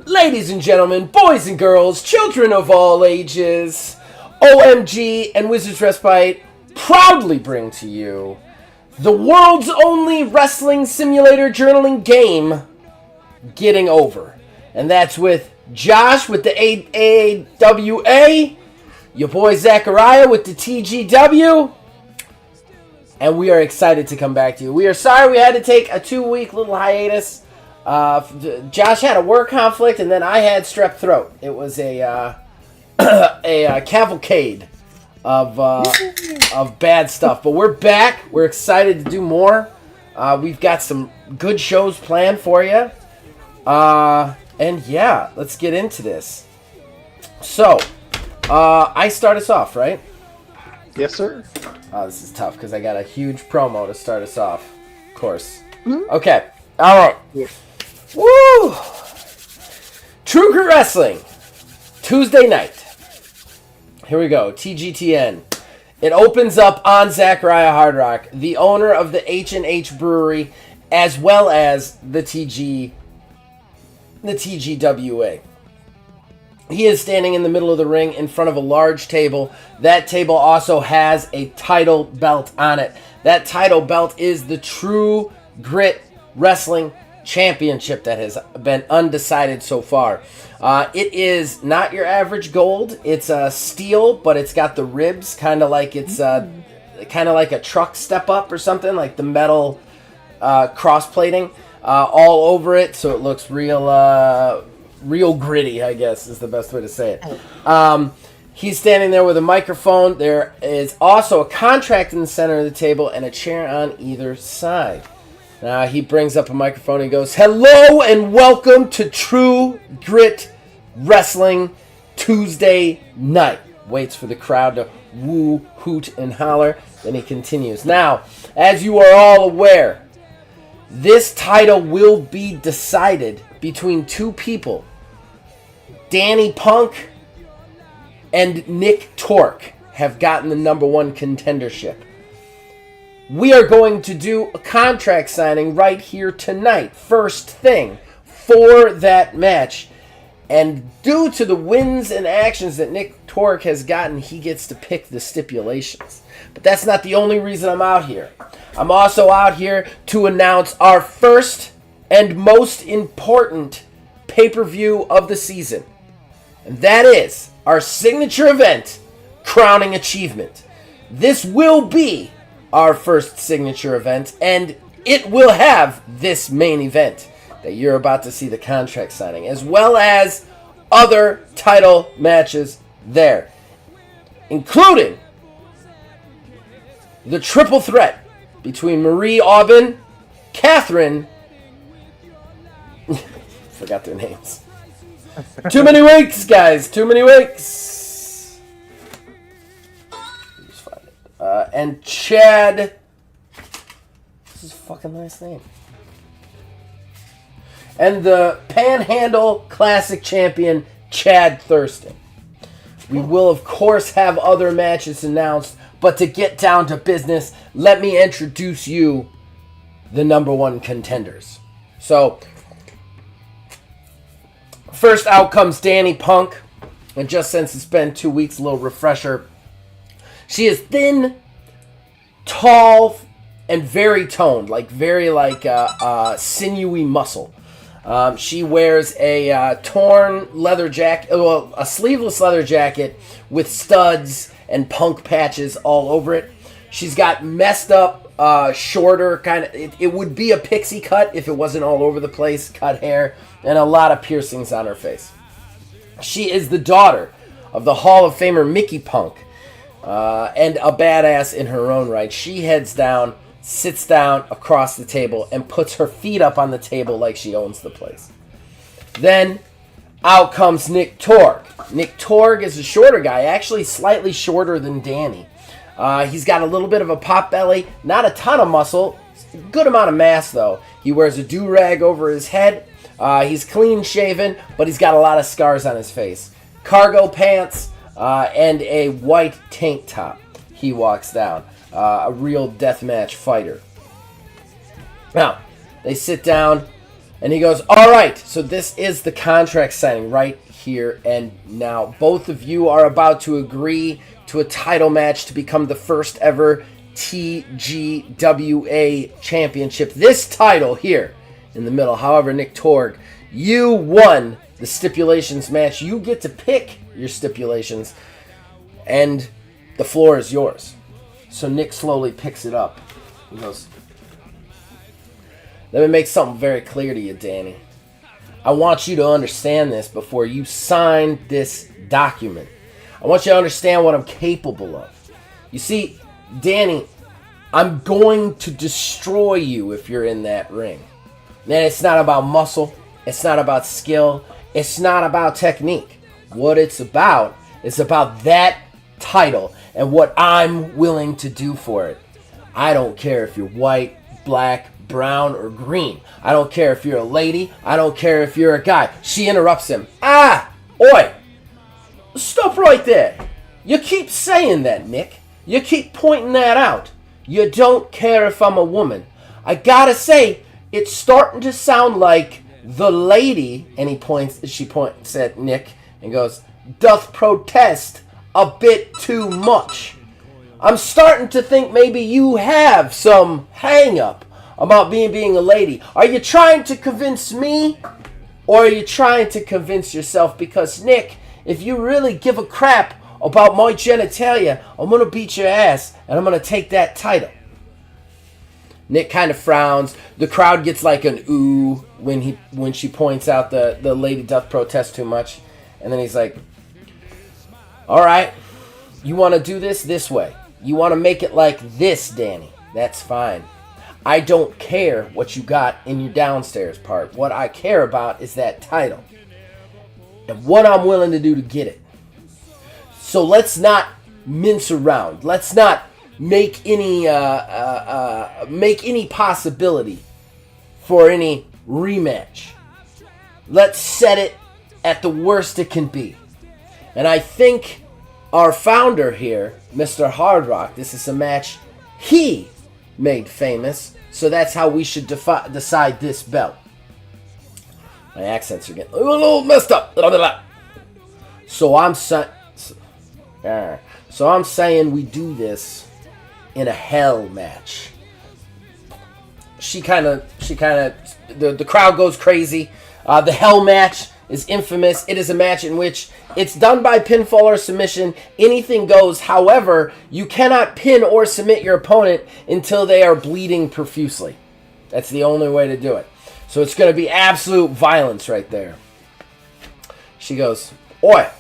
Ladies and gentlemen, boys and girls, children of all ages, OMG and Wizards Respite proudly bring to you the world's only wrestling simulator journaling game, Getting Over. And that's with Josh with the AAWA, your boy Zachariah with the TGW, and we are excited to come back to you. We are sorry we had to take a 2-week little hiatus. Josh had a work conflict, and then I had strep throat. It was a cavalcade of bad stuff. But we're back. We're excited to do more. We've got some good shows planned for you. And yeah, let's get into this. So, I start us off, right? Yes, sir. Oh, this is tough because I got a huge promo to start us off. Of course. Mm-hmm. Okay. All right. Yeah. Woo! True Grit Wrestling. Tuesday night. Here we go. TGTN. It opens up on Zachariah Hardrock, the owner of the H&H Brewery, as well as the TGWA. He is standing in the middle of the ring in front of a large table. That table also has a title belt on it. That title belt is the True Grit Wrestling Championship that has been undecided so far. It is not your average gold. It's a steel, but it's got the ribs, kind of like it's kind of like a truck step up or something, like the metal cross plating all over it, so it looks real gritty, I guess is the best way to say it. He's standing there with a microphone. There is also a contract in the center of the table and a chair on either side. Now he brings up a microphone and goes, "Hello and welcome to True Grit Wrestling Tuesday night." Waits for the crowd to woo, hoot, and holler. Then he continues. Now, as you are all aware, this title will be decided between two people, Danny Punk and Nick Torque have gotten the number one contendership. We are going to do a contract signing right here tonight, first thing, for that match. And due to the wins and actions that Nick Torque has gotten, he gets to pick the stipulations. But that's not the only reason I'm out here. I'm also out here to announce our first and most important pay-per-view of the season. And that is our signature event, Crowning Achievement. This will be our first signature event, and it will have this main event that you're about to see the contract signing, as well as other title matches there, including the triple threat between Marie Aubin, Catherine, forgot their names. Too many weeks, guys. Too many weeks. Just find it. And Chad. What's his fucking last name? And the Panhandle Classic Champion, Chad Thurston. We will, of course, have other matches announced, but to get down to business, let me introduce you the number one contenders. So, first out comes Danny Punk. And just since it's been 2 weeks, a little refresher. She is thin, tall, and very toned, very sinewy muscle. She wears a torn leather jacket, a sleeveless leather jacket with studs and punk patches all over it. She's got messed up, shorter kind of. It would be a pixie cut if it wasn't all over the place, cut hair, and a lot of piercings on her face. She is the daughter of the Hall of Famer Mickey Punk, and a badass in her own right. She heads down, sits down across the table, and puts her feet up on the table like she owns the place. Then out comes Nick Torque. Nick Torque is a shorter guy, actually slightly shorter than Danny. He's got a little bit of a pot belly, not a ton of muscle, good amount of mass though. He wears a do-rag over his head. He's clean shaven, but he's got a lot of scars on his face. Cargo pants and a white tank top. He walks down. A real deathmatch fighter. Now, they sit down. And he goes, all right, so this is the contract signing right here and now. Both of you are about to agree to a title match to become the first ever TGWA championship. This title here in the middle. However, Nick Torg, you won the stipulations match. You get to pick your stipulations, and the floor is yours. So Nick slowly picks it up. He goes, let me make something very clear to you, Danny. I want you to understand this before you sign this document. I want you to understand what I'm capable of. You see, Danny, I'm going to destroy you if you're in that ring. And it's not about muscle. It's not about skill. It's not about technique. What it's about is about that title and what I'm willing to do for it. I don't care if you're white, black, brown, or green. I don't care if you're a lady. I don't care if you're a guy. She interrupts him. Oi! Stop right there. You keep saying that, Nick. You keep pointing that out. You don't care if I'm a woman. I gotta say, it's starting to sound like the lady, and she points at Nick and goes, doth protest a bit too much. I'm starting to think maybe you have some hang-up about being a lady. Are you trying to convince me, or are you trying to convince yourself? Because, Nick, if you really give a crap about my genitalia, I'm going to beat your ass, and I'm going to take that title. Nick kind of frowns. The crowd gets like an ooh when she points out the lady doth protest too much. And then he's like, all right, you want to do this way. You want to make it like this, Danny. That's fine. I don't care what you got in your downstairs part. What I care about is that title and what I'm willing to do to get it. So let's not mince around. Let's not make any possibility for any rematch. Let's set it at the worst it can be. And I think our founder here, Mr. Hard Rock, this is a match he made famous, so that's how we should decide this belt. My accents are getting a little messed up. So I'm saying we do this in a hell match. The crowd goes crazy. The hell match is infamous. It is a match in which it's done by pinfall or submission. Anything goes. However, you cannot pin or submit your opponent until they are bleeding profusely. That's the only way to do it. So it's going to be absolute violence right there. She goes, oi,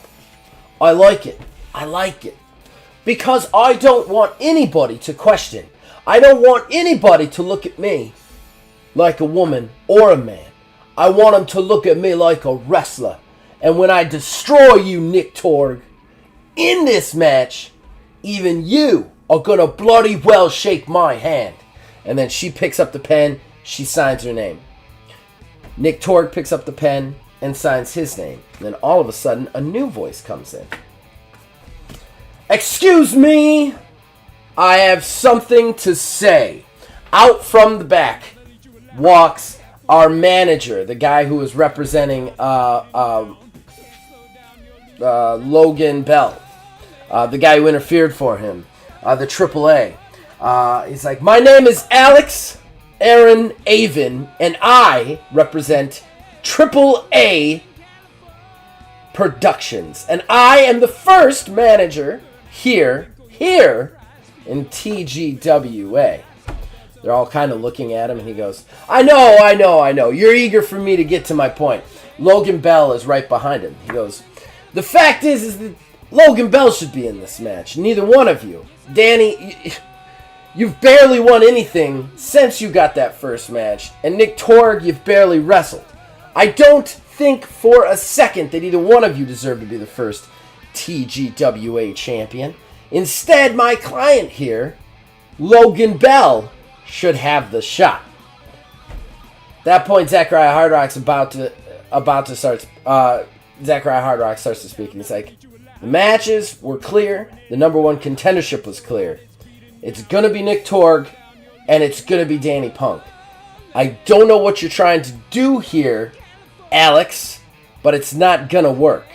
I like it. I like it. Because I don't want anybody to question. I don't want anybody to look at me like a woman or a man. I want them to look at me like a wrestler. And when I destroy you, Nick Torg, in this match, even you are going to bloody well shake my hand. And then she picks up the pen. She signs her name. Nick Torg picks up the pen and signs his name. And then all of a sudden, a new voice comes in. Excuse me, I have something to say. Out from the back walks our manager, the guy who was representing Logan Bell, the guy who interfered for him, the AAA. He's like, my name is Alex Aaron Avon, and I represent AAA Productions, and I am the first manager here in TGWA. They're all kind of looking at him, and he goes, I know. You're eager for me to get to my point. Logan Bell is right behind him. He goes, the fact is that Logan Bell should be in this match. Neither one of you. Danny, you've barely won anything since you got that first match. And Nick Torg, you've barely wrestled. I don't think for a second that either one of you deserve to be the first TGWA champion. Instead, my client here, Logan Bell, should have the shot. At that point, Zachariah Hardrock's about to start. Zachariah Hardrock starts to speak, and he's like, the matches were clear. The number one contendership was clear. It's going to be Nick Torg, and it's going to be Danny Punk. I don't know what you're trying to do here, Alex, but it's not gonna work.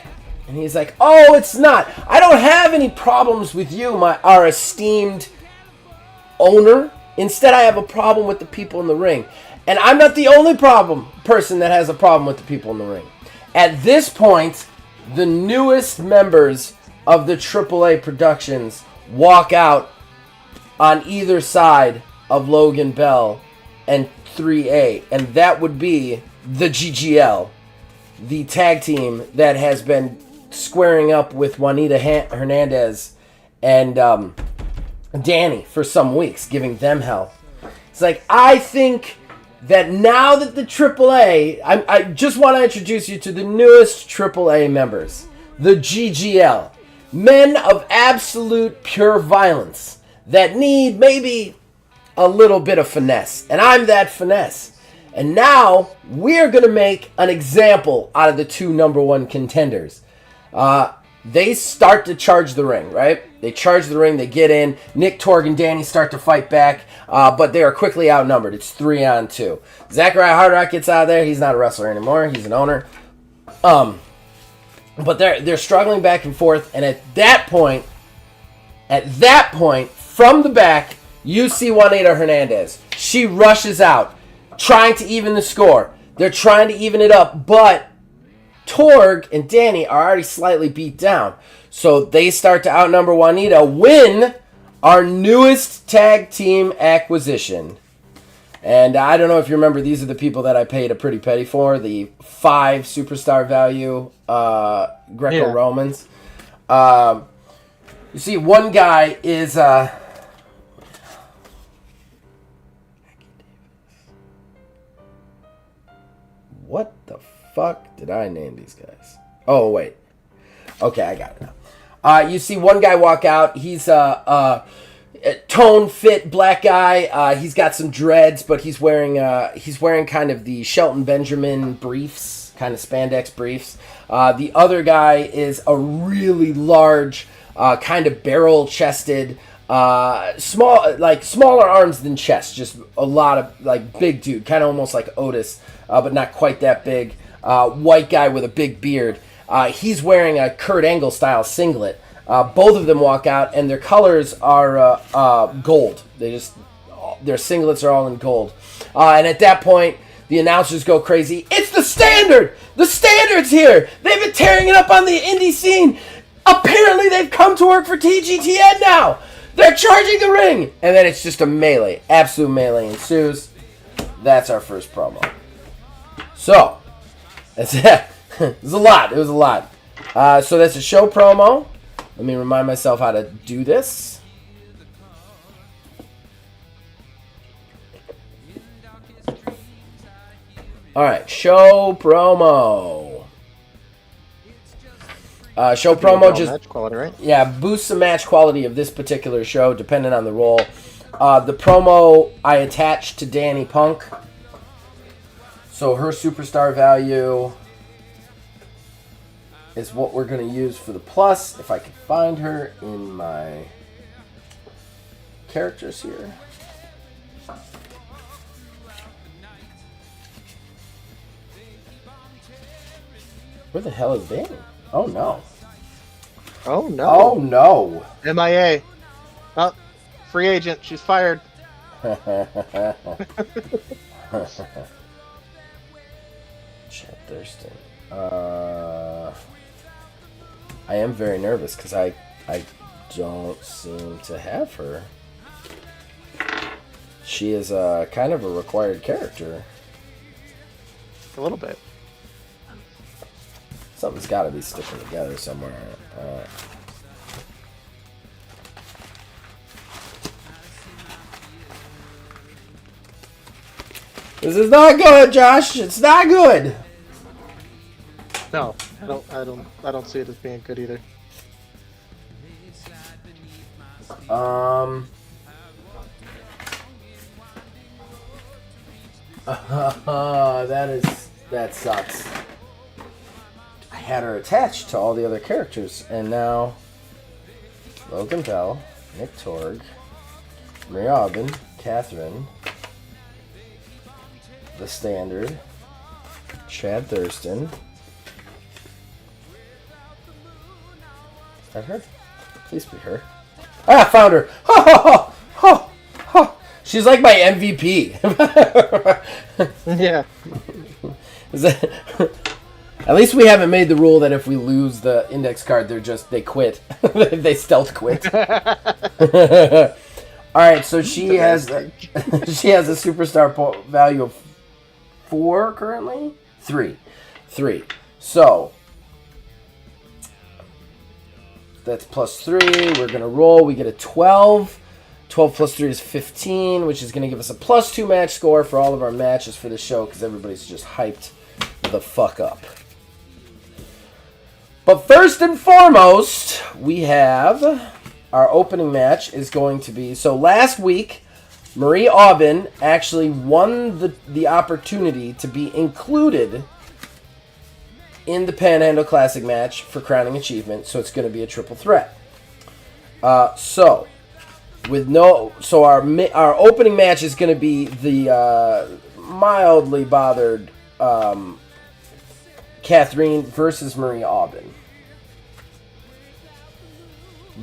And he's like, oh, it's not. I don't have any problems with you, our esteemed owner. Instead, I have a problem with the people in the ring. And I'm not the only person that has a problem with the people in the ring. At this point, the newest members of the AAA Productions walk out on either side of Logan Bell and 3A. And that would be the GGL, the tag team that has been squaring up with Juanita Hernandez and Danny for some weeks, giving them hell. It's like, I think that now that the AAA, I just want to introduce you to the newest AAA members, the GGL, men of absolute pure violence that need maybe a little bit of finesse, and I'm that finesse. And now we're gonna make an example out of the two #1 contenders. They start to charge the ring, right? They charge the ring, they get in. Nick, Torg, and Danny start to fight back, but they are quickly outnumbered. It's 3-on-2. Zachariah Hardrock gets out of there. He's not a wrestler anymore. He's an owner. But they're struggling back and forth, and at that point, from the back, you see Juanita Hernandez. She rushes out, trying to even the score. They're trying to even it up, but Torg and Danny are already slightly beat down. So they start to outnumber Juanita, win our newest tag team acquisition. And I don't know if you remember, these are the people that I paid a pretty penny for, the 5 superstar value Greco-Romans. Yeah. You see, one guy is... what the fuck did I name these guys? Oh, wait. Okay, I got it now. You see one guy walk out. He's a tone fit black guy. He's got some dreads, but he's wearing kind of the Shelton Benjamin briefs, kind of spandex briefs. The other guy is a really large, kind of barrel-chested, smaller arms than chest, just a lot of big dude, kind of almost like Otis, but not quite that big. White guy with a big beard. He's wearing a Kurt Angle style singlet. Both of them walk out, and their colors are gold. Their singlets are all in gold. And at that point, the announcers go crazy. It's the Standard! The Standard's here! They've been tearing it up on the indie scene. Apparently, they've come to work for TGTN now. They're charging the ring! And then it's just a melee. Absolute melee ensues. That's our first promo. So, that's it. It was a lot. So that's a show promo. Let me remind myself how to do this. Alright, show promo. Show promo just... match quality, right? Yeah, boosts the match quality of this particular show, depending on the role. The promo I attached to Danny Punk. So her superstar value is what we're going to use for the plus. If I can find her in my characters here. Where the hell is Danny? Oh no. Oh no. Oh no. MIA. Oh, free agent. She's fired. Chad Thurston. I am very nervous because I don't seem to have her. She is kind of a required character. A little bit. Something's got to be sticking together somewhere. This is not good, Josh. It's not good. No, I don't see it as being good either. That sucks. I had her attached to all the other characters, and now Logan Bell, Nick Torg, Maria Aubin, Catherine, the standard. Chad Thurston. Is that her? Please be her. Ah, found her. Ha ha ha ha ha. She's like my MVP. Yeah. Is that, at least we haven't made the rule that if we lose the index card, they quit. They stealth quit. All right, so she has a superstar value of 4 currently. 3. So that's plus 3. We're gonna roll. We get a 12. 12 plus 3 is 15, which is gonna give us a plus 2 match score for all of our matches for the show because everybody's just hyped the fuck up. But first and foremost, we have our opening match is going to be... So last week, Marie Aubin actually won the opportunity to be included in the Panhandle Classic match for crowning achievement, so it's going to be a triple threat. So our opening match is going to be the mildly bothered Catherine versus Marie Aubin.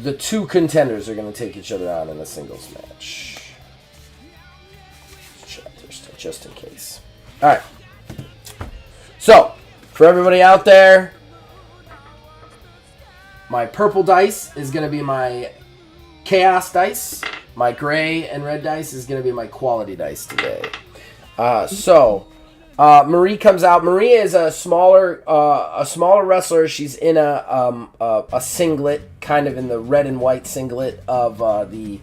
The two contenders are going to take each other on in a singles match. Just in case. Alright. So, for everybody out there, my purple dice is going to be my chaos dice. My gray and red dice is going to be my quality dice today. Marie comes out. Marie is a smaller wrestler. She's in a singlet, kind of in the red and white singlet of the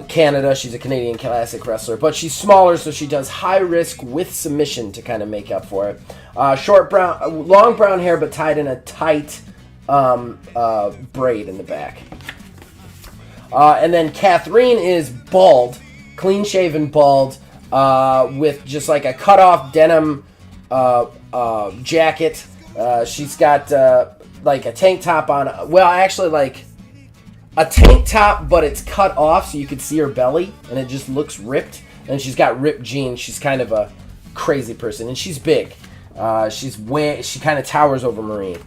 Canada. She's a Canadian Classic wrestler, but she's smaller, so she does high risk with submission to kind of make up for it. Long brown hair, but tied in a tight braid in the back. And then Catherine is bald, clean shaven, bald. With just like a cut-off denim jacket. She's got like a tank top on. Well, actually, like a tank top, but it's cut off so you can see her belly, and it just looks ripped. And she's got ripped jeans. She's kind of a crazy person, and she's big. She kind of towers over Marie.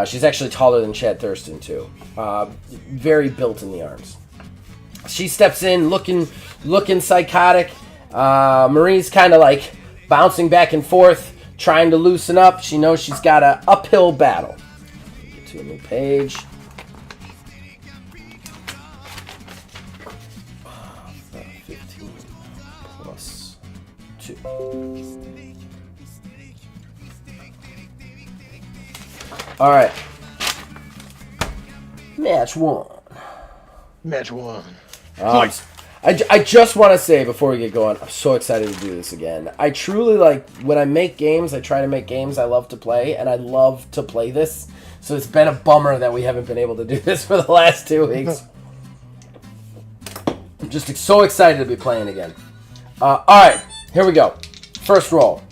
She's actually taller than Chad Thurston too. Very built in the arms. She steps in looking psychotic. Marie's kind of like bouncing back and forth, trying to loosen up. She knows she's got an uphill battle. Get to a new page. 15 plus 2. All right. Match 1. I just want to say before we get going, I'm so excited to do this again. I truly when I make games, I try to make games I love to play, and I love to play this. So it's been a bummer that we haven't been able to do this for the last 2 weeks. I'm just so excited to be playing again. Alright, here we go. First roll.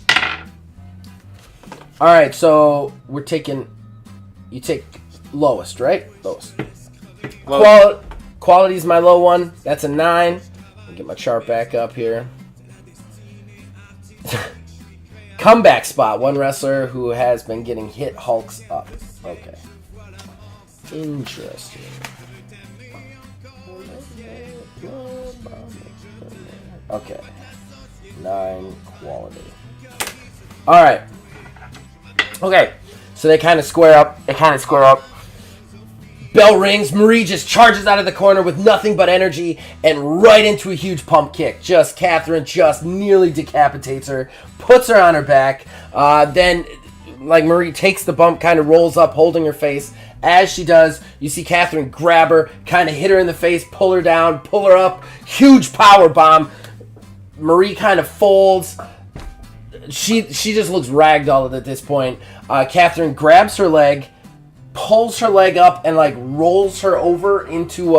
Alright, so we're taking... You take lowest, right? Lowest. Quality's my low one. That's a 9. I'll get my chart back up here. Comeback spot. One wrestler who has been getting hit hulks up. Okay. Interesting. Okay. 9 quality. Alright. Okay. So they kind of square up. Bell rings. Marie just charges out of the corner with nothing but energy and right into a huge pump kick. Catherine just nearly decapitates her, puts her on her back. Then, Marie takes the bump, kind of rolls up, holding her face. As she does, you see Catherine grab her, kind of hit her in the face, pull her down, pull her up. Huge power bomb. Marie kind of folds. She just looks ragdolled at this point. Catherine grabs her leg, pulls her leg up, and rolls her over onto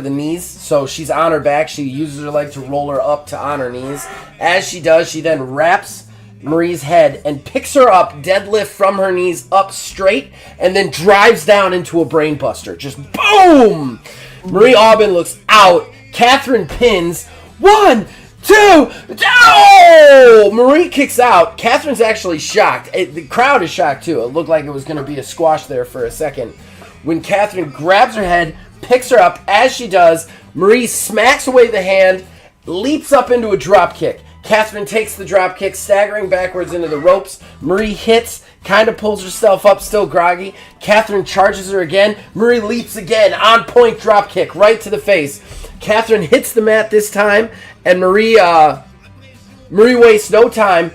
the knees. So she's on her back. She uses her leg to roll her up to on her knees. As she does, she then wraps Marie's head and picks her up, deadlift from her knees up straight, and then drives down into a brain buster. Just boom! Marie Aubin looks out. Catherine pins. 1, 2. Oh! Marie kicks out. Catherine's actually shocked. The crowd is shocked too. It looked like it was going to be a squash there for a second. When Catherine grabs her head, picks her up, as she does, Marie smacks away the hand, leaps up into a drop kick. Catherine takes the drop kick, staggering backwards into the ropes. Marie hits, kind of pulls herself up, still groggy. Catherine charges her again. Marie leaps again, on point drop kick, right to the face. Catherine hits the mat this time, and Marie wastes no time,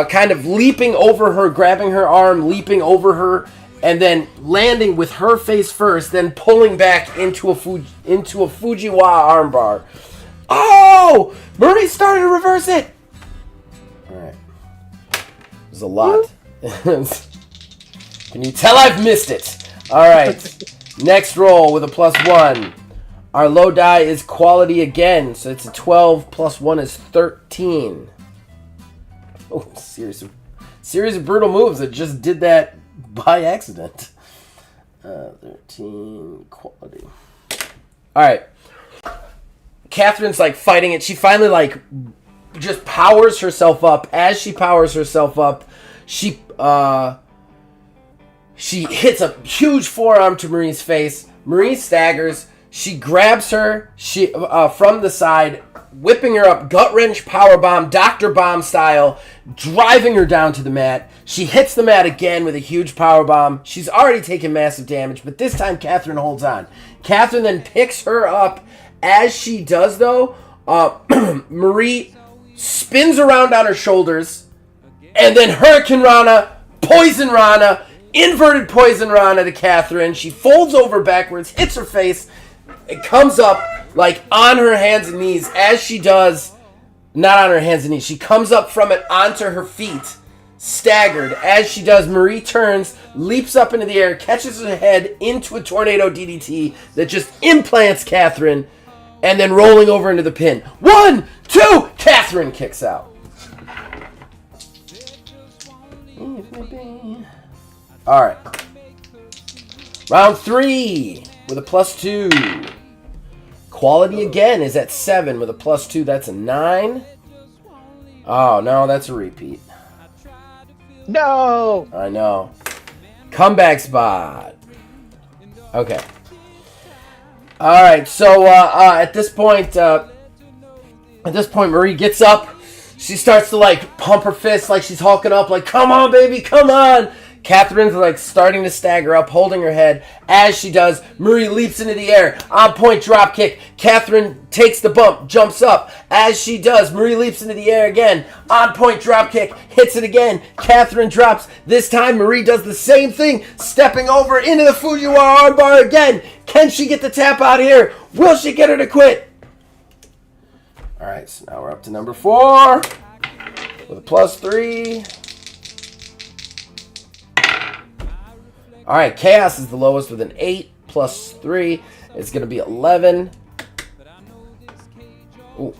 kind of leaping over her, grabbing her arm, leaping over her, and then landing with her face first, then pulling back into a Fujiwara armbar. Oh! Marie started to reverse it! Alright. There's a lot. Can you tell I've missed it? Alright. Next roll with a +1. Our low die is quality again, so it's a 12 plus 1 is 13. Oh, series of brutal moves that just did that by accident. 13 quality. Alright. Catherine's like fighting it. She finally like just powers herself up. As she powers herself up, she hits a huge forearm to Marie's face. Marie staggers. She grabs her from the side, whipping her up, gut wrench powerbomb, Dr. Bomb style, driving her down to the mat. She hits the mat again with a huge powerbomb. She's already taken massive damage, but this time Catherine holds on. Catherine then picks her up. As she does, though, Marie spins around on her shoulders, and then Hurricane Rana, Poison Rana, inverted Poison Rana to Catherine. She folds over backwards, hits her face, and comes up like on her hands and knees. As she does, not on her hands and knees, she comes up from it onto her feet, staggered. As she does, Marie turns, leaps up into the air, catches her head into a tornado DDT that just implants Catherine, and then rolling over into the pin. 1, 2, Catherine kicks out. Alright. Round 3 with a +2. Quality again is at 7 with a +2. That's a 9. Oh, no, that's a repeat. No! I know. Comeback spot. Okay. Alright, so at this point, Marie gets up. She starts to like pump her fists like she's hulking up, like, come on, baby, come on. Catherine's like starting to stagger up, holding her head. As she does, Marie leaps into the air, on point drop kick. Catherine takes the bump, jumps up. As she does, Marie leaps into the air again, on point drop kick, hits it again. Catherine drops. This time, Marie does the same thing, stepping over into the Fujiwara armbar again. Can she get the tap out here? Will she get her to quit? All right, so now we're up to number 4 with a +3. All right, Chaos is the lowest with an 8 +3. It's going to be 11. Ooh.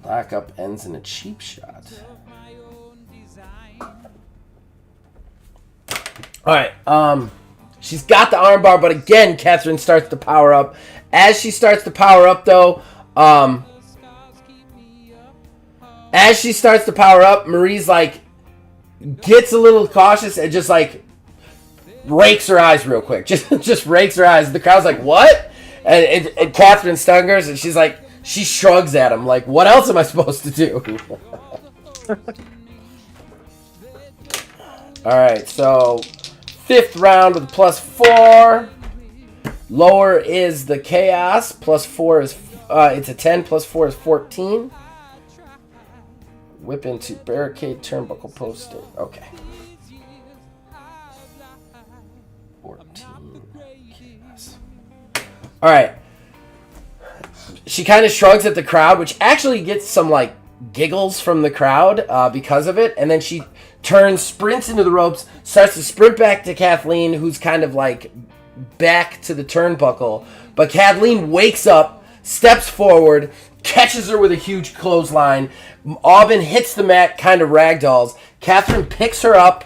Lockup ends in a cheap shot. All right, she's got the armbar, but again, Catherine starts to power up. As she starts to power up, though, Marie's like, gets a little cautious and just like rakes her eyes real quick. Just rakes her eyes. The crowd's like, what? And Catherine Stungers, and she's like, she shrugs at him like, what else am I supposed to do? Alright, so 5th round with a +4. Lower is the Chaos. +4 is it's a 10 +4 is 14. Whip into barricade turnbuckle poster. Okay. 14. Chaos. Alright. She kind of shrugs at the crowd, which actually gets some like giggles from the crowd because of it. And then she turns, sprints into the ropes, starts to sprint back to Kathleen, who's kind of like back to the turnbuckle. But Kathleen wakes up, steps forward, catches her with a huge clothesline. Aubin hits the mat, kind of ragdolls. Catherine picks her up,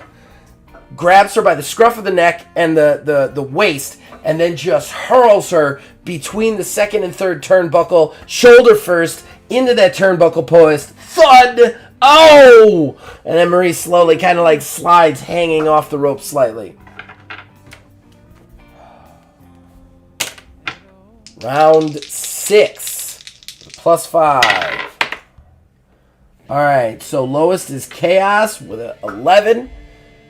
grabs her by the scruff of the neck and the waist, and then just hurls her between the second and third turnbuckle, shoulder first, into that turnbuckle post. Thud! Oh! And then Marie slowly kind of like slides, hanging off the rope slightly. Round 6. +5. Alright, so lowest is Chaos with a 11.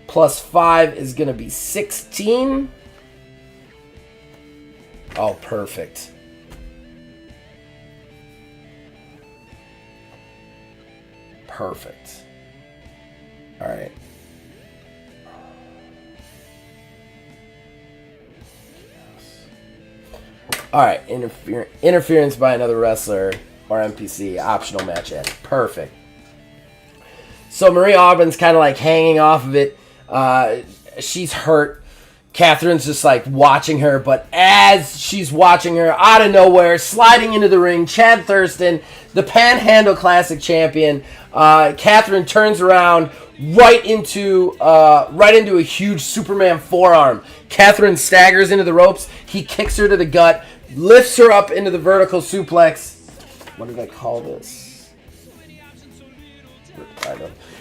+5 is going to be 16. Oh, perfect. Perfect. Alright. Alright, interference by another wrestler or NPC, optional match end. Perfect. So Marie Auburn's kind of like hanging off of it. She's hurt. Catherine's just like watching her, but as she's watching her, out of nowhere, sliding into the ring, Chad Thurston, the Panhandle Classic champion. Catherine turns around right into a huge Superman forearm. Catherine staggers into the ropes. He kicks her to the gut, lifts her up into the vertical suplex. What did I call this?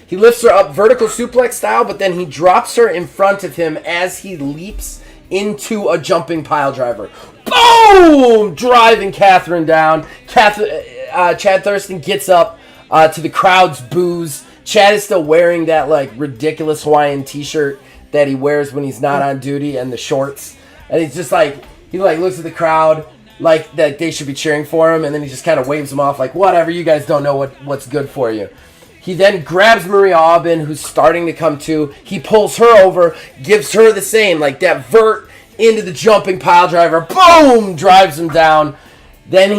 He lifts her up vertical suplex style, but then he drops her in front of him as he leaps into a jumping pile driver. Boom! Driving Catherine down. Chad Thurston gets up to the crowd's boos. Chad is still wearing that like ridiculous Hawaiian t-shirt that he wears when he's not on duty and the shorts. And he's just like, he like looks at the crowd like that they should be cheering for him, and then he just kind of waves them off like, whatever, you guys don't know what's good for you. He then grabs Maria Aubin, who's starting to come to. He pulls her over, gives her the same, like that vert into the jumping pile driver. Boom! Drives him down. Then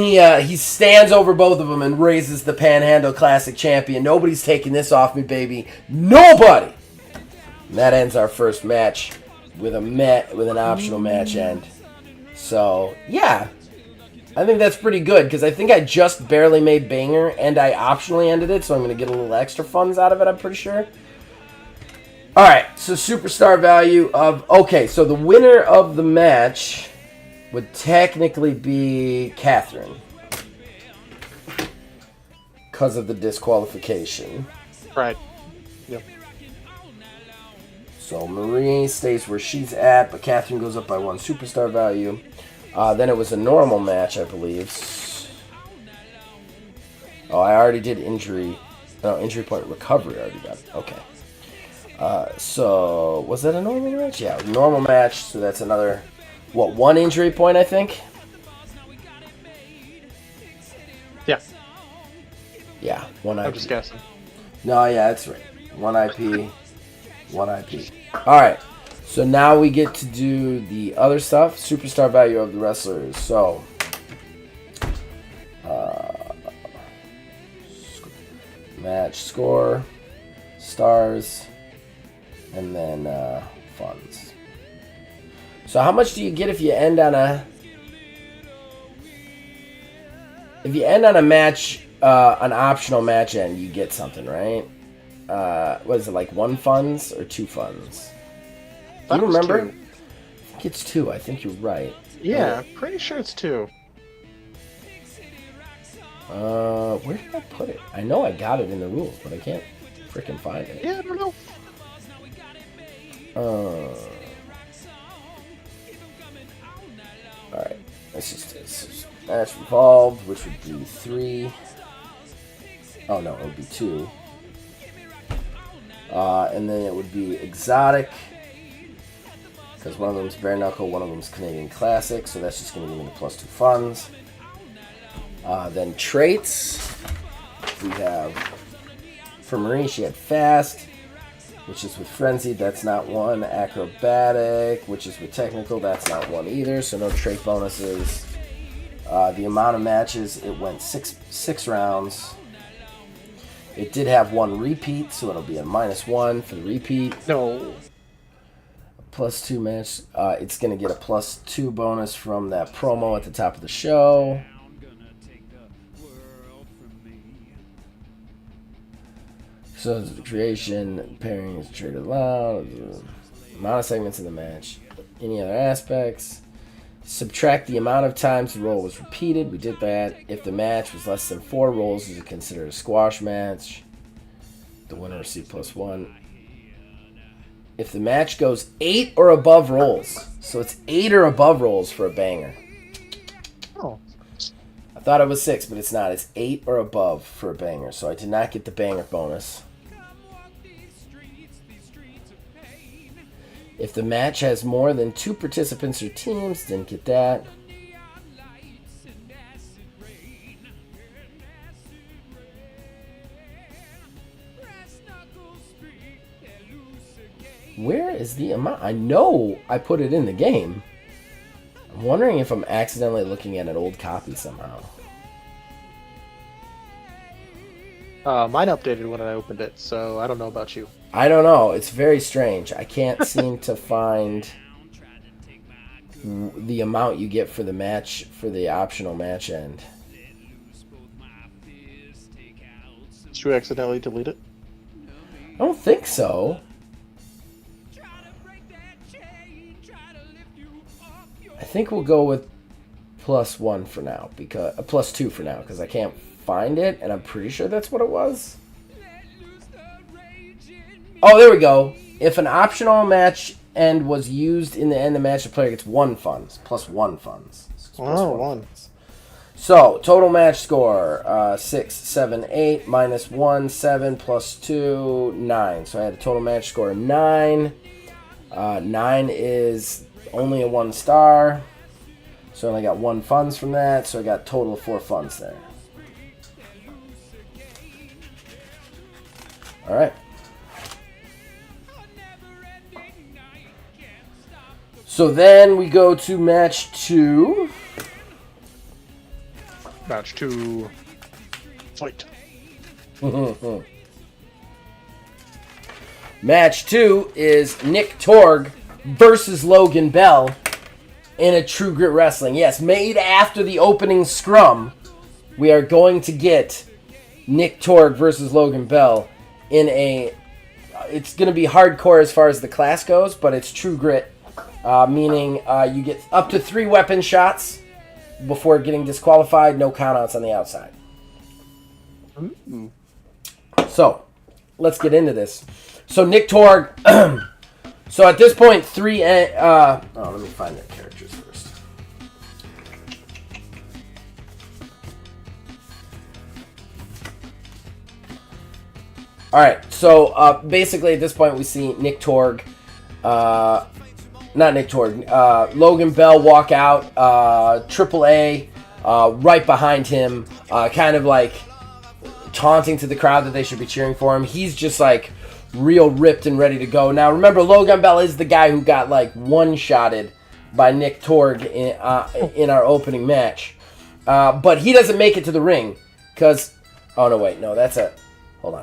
he stands over both of them and raises the Panhandle Classic champion. Nobody's taking this off me, baby. Nobody! And that ends our first match with an optional match end. So, yeah. I think that's pretty good, because I think I just barely made Banger, and I optionally ended it, so I'm going to get a little extra funds out of it, I'm pretty sure. Alright, so superstar value of... Okay, so the winner of the match would technically be Catherine, because of the disqualification. Right. Yep. So Marie stays where she's at, but Catherine goes up by 1 superstar value. Then it was a normal match, I believe. Oh, I already did injury. No, injury point recovery I already got. Okay. So, was that a normal match? Yeah, normal match. So that's another, 1 injury point, I think? Yeah. Yeah, 1 IP. I'm just guessing. No, yeah, that's right. 1 IP. 1 IP. Alright. So now we get to do the other stuff. Superstar value of the wrestlers. So, match score, stars, and then funds. So how much do you get if you end on a... If you end on a match, an optional match end, you get something, right? What is it, like 1 funds or 2 funds? Do you remember? 2. I think it's 2. I think you're right. Yeah, pretty sure it's 2. Where did I put it? I know I got it in the rules, but I can't freaking find it. Yeah, I don't know. Alright. Let's just do this. Match involved, which would be 3. Oh no, it would be 2. And then it would be exotic, because one of them's bare knuckle, one of them's Canadian classic, so that's just going to give me the +2 funds. Then traits, we have, for Marie, she had fast, which is with frenzied, that's not 1. Acrobatic, which is with technical, that's not 1 either, so no trait bonuses. The amount of matches, it went 6 rounds. It did have 1 repeat, so it'll be a -1 for the repeat. No. +2 match. It's going to get a +2 bonus from that promo at the top of the show. So the creation, pairing is traded allowed. Amount of segments in the match. Any other aspects? Subtract the amount of times the roll was repeated. We did that. If the match was less than 4 rolls, is it considered a squash match? The winner received +1. If the match goes 8 or above rolls, so it's 8 or above rolls for a banger. Oh. I thought it was 6, but it's not. It's 8 or above for a banger, so I did not get the banger bonus. If the match has more than 2 participants or teams, didn't get that. Where is the amount? I know I put it in the game. I'm wondering if I'm accidentally looking at an old copy somehow. Mine updated when I opened it, so I don't know about you. I don't know. It's very strange. I can't seem to find the amount you get for the match, for the optional match end. Did you accidentally delete it? I don't think so. I think we'll go with +1 for now, because +2 for now, because I can't find it, and I'm pretty sure that's what it was. Oh, there we go. If an optional match end was used in the end of the match, the player gets 1 funds, +1 funds. Oh, 1. So, total match score, 6, 7, 8, -1, 7, +2, 9. So I had a total match score of 9. 9 is only a 1 star. So I only got 1 funds from that, so I got a total of 4 funds there. Alright. So then we go to match 2. Match 2. Fight. Match 2 is Nick Torg versus Logan Bell in a True Grit Wrestling. Yes, made after the opening scrum, we are going to get Nick Torg versus Logan Bell in a... It's going to be hardcore as far as the class goes, but it's True Grit, meaning you get up to 3 weapon shots before getting disqualified, no countouts on the outside. Ooh. So, let's get into this. So, Nick Torg... So, at this point, 3... let me find their characters first. Alright, so, basically, at this point, we see Nick Torg... not Nick Torg. Logan Bell walk out. AAA right behind him. Kind of like taunting to the crowd that they should be cheering for him. He's just like real ripped and ready to go. Now, remember, Logan Bell is the guy who got like one-shotted by Nick Torg in our opening match. But he doesn't make it to the ring because... Oh, no, wait. No, that's a... Hold on.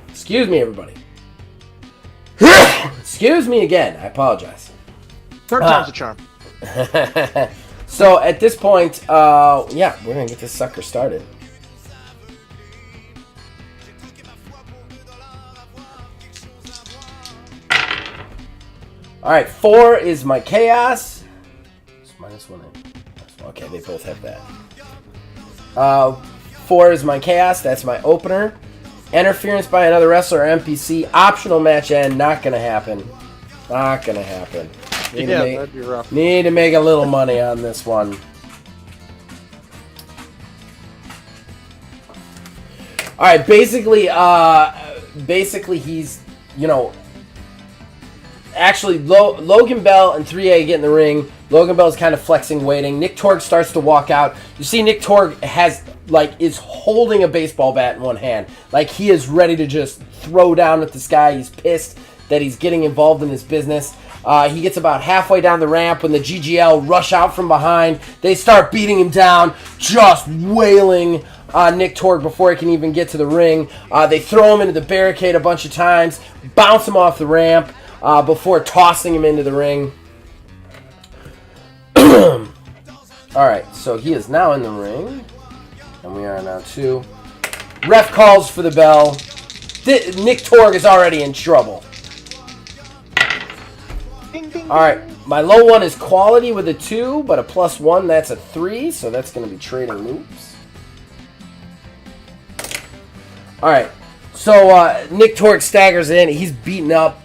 Excuse me, everybody. Excuse me again. I apologize. Third time's a charm. So at this point, yeah, we're gonna get this sucker started. All right, 4 is my chaos. It's -1. Okay, they both have that. 4 is my chaos. That's my opener. Interference by another wrestler or NPC. Optional match end. Not going to happen. Not going to happen. That'd be rough. Need to make a little money on this one. Alright, basically he's, you know... Actually, Logan Bell and 3A get in the ring. Logan Bell's kind of flexing, waiting. Nick Torg starts to walk out. You see Nick Torg is holding a baseball bat in one hand. Like, he is ready to just throw down at this guy. He's pissed that he's getting involved in his business. He gets about halfway down the ramp when the GGL rush out from behind. They start beating him down, just wailing Nick Torg before he can even get to the ring. They throw him into the barricade a bunch of times, bounce him off the ramp before tossing him into the ring. Alright, so he is now in the ring. And we are now 2. Ref calls for the bell. Nick Torg is already in trouble. Ding. All right, my low one is quality with a 2, but a +1, that's a 3, so that's going to be trading moves. All right, so Nick Torg staggers in. He's beaten up.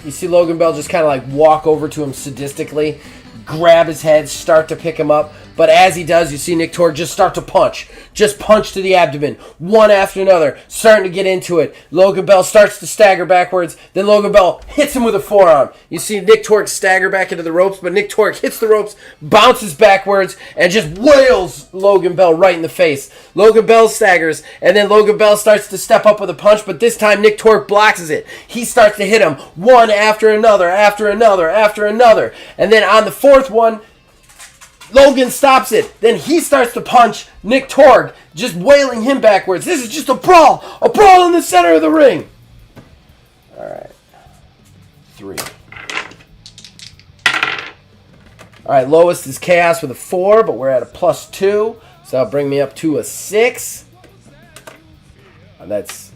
You see Logan Bell just kind of like walk over to him sadistically, grab his head, start to pick him up. But as he does, you see Nick Torg just start to punch. Just punch to the abdomen, one after another, starting to get into it. Logan Bell starts to stagger backwards. Then Logan Bell hits him with a forearm. You see Nick Torg stagger back into the ropes, but Nick Torg hits the ropes, bounces backwards, and just wails Logan Bell right in the face. Logan Bell staggers, and then Logan Bell starts to step up with a punch, but this time Nick Torg blocks it. He starts to hit him one after another, after another, after another. And then on the fourth one, Logan stops it. Then he starts to punch Nick Torg, just wailing him backwards. This is just a brawl in the center of the ring. All right. 3. All right, lowest is Chaos with a 4, but we're at a +2, so that'll bring me up to a 6. That's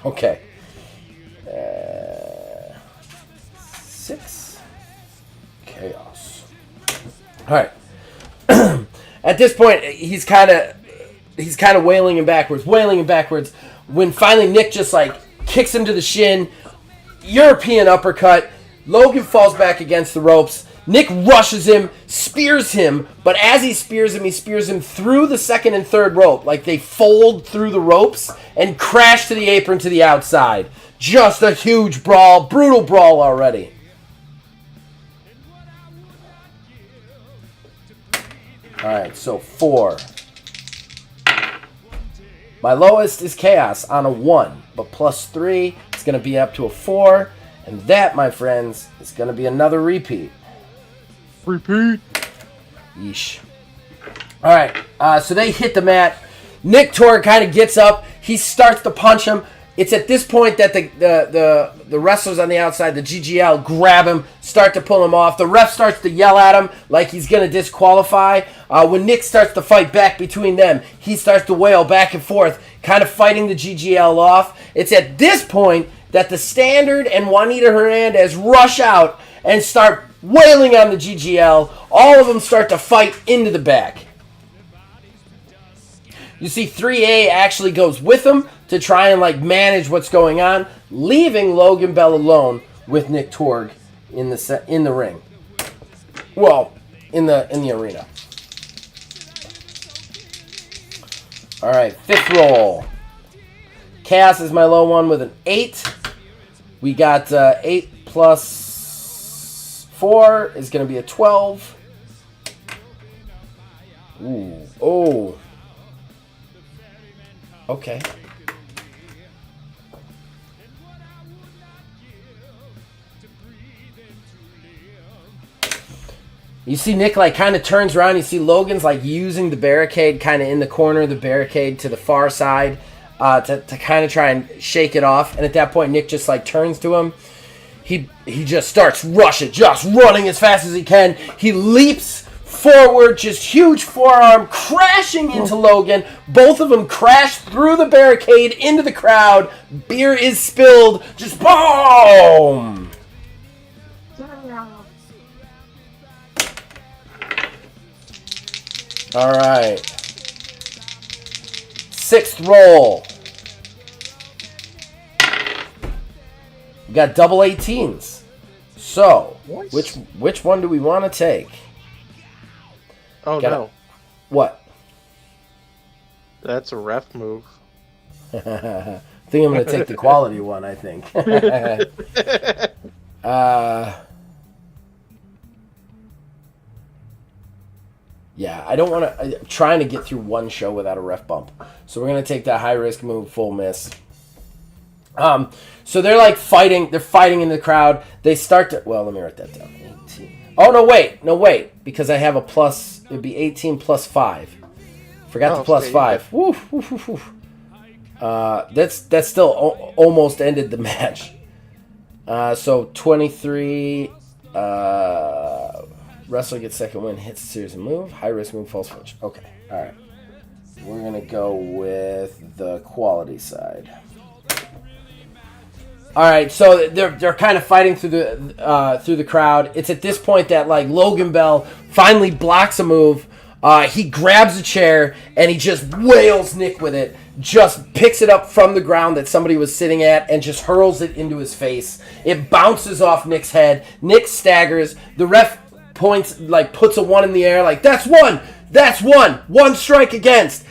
okay. 6 Chaos. All right. At this point, he's kind of wailing him backwards, when finally Nick just like kicks him to the shin, European uppercut. Logan falls back against the ropes. Nick rushes him, spears him, but as he spears him through the second and third rope, like they fold through the ropes and crash to the apron to the outside. Just a huge brawl, brutal brawl already. Alright, so 4. My lowest is Chaos on a 1, but +3, it's going to be up to a 4. And that, my friends, is going to be another repeat. Repeat. Yeesh. Alright, so they hit the mat. Nick Torg kind of gets up. He starts to punch him. It's at this point that the wrestlers on the outside, the GGL, grab him, start to pull him off. The ref starts to yell at him like he's going to disqualify. When Nick starts to fight back between them, he starts to wail back and forth, kind of fighting the GGL off. It's at this point that the Standard and Juanita Hernandez rush out and start wailing on the GGL. All of them start to fight into the back. You see 3A actually goes with them to try and like manage what's going on, leaving Logan Bell alone with Nick Torg in the ring. Well, in the arena. All right, 5th roll. Chaos is my low one with an 8. We got 8 plus 4 is going to be a 12. Ooh, oh. Okay. You see Nick like kind of turns around. You see Logan's like using the barricade kind of in the corner of the barricade to the far side to kind of try and shake it off. And at that point, Nick just like turns to him. He just starts rushing, just running as fast as he can. He leaps forward, just huge forearm crashing into Logan. Both of them crash through the barricade into the crowd. Beer is spilled. Just boom! All right. 6th roll. We got double 18s. So, which one do we want to take? Oh, no. What? That's a ref move. I think I'm going to take the quality one, I think. Yeah, I don't want to... I'm trying to get through one show without a ref bump. So we're going to take that high-risk move, full miss. So they're like fighting. They're fighting in the crowd. They start to... Well, let me write that down. 18. Oh, no, wait. No, wait. Because I have a plus... It would be 18 plus 5. Forgot the plus 5. Woof, woof, woof, woof. That's still almost ended the match. So 23... wrestler gets second win, hits a series of move. High risk move, false switch. Okay, all right. We're going to go with the quality side. All right, so they're kind of fighting through the crowd. It's at this point that like Logan Bell finally blocks a move. He grabs a chair and he just wails Nick with it. Just picks it up from the ground that somebody was sitting at and just hurls it into his face. It bounces off Nick's head. Nick staggers. The ref points, like puts a 1 in the air, like that's one. That's one. One strike against.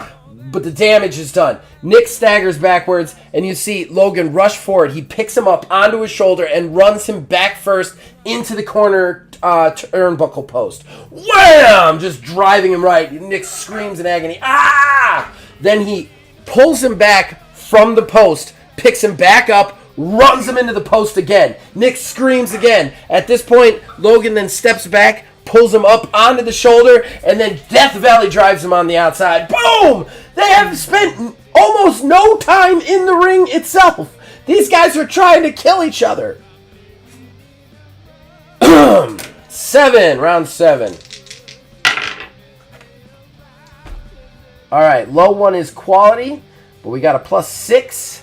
But the damage is done. Nick staggers backwards, and you see Logan rush forward. He picks him up onto his shoulder and runs him back first into the corner turnbuckle post. Wham! Just driving him right. Nick screams in agony. Ah! Then he pulls him back from the post, picks him back up, runs him into the post again. Nick screams again. At this point, Logan then steps back, pulls him up onto the shoulder, and then Death Valley drives him on the outside. Boom! They have spent almost no time in the ring itself. These guys are trying to kill each other. 7, round 7. Alright, low one is quality, but we got a +6.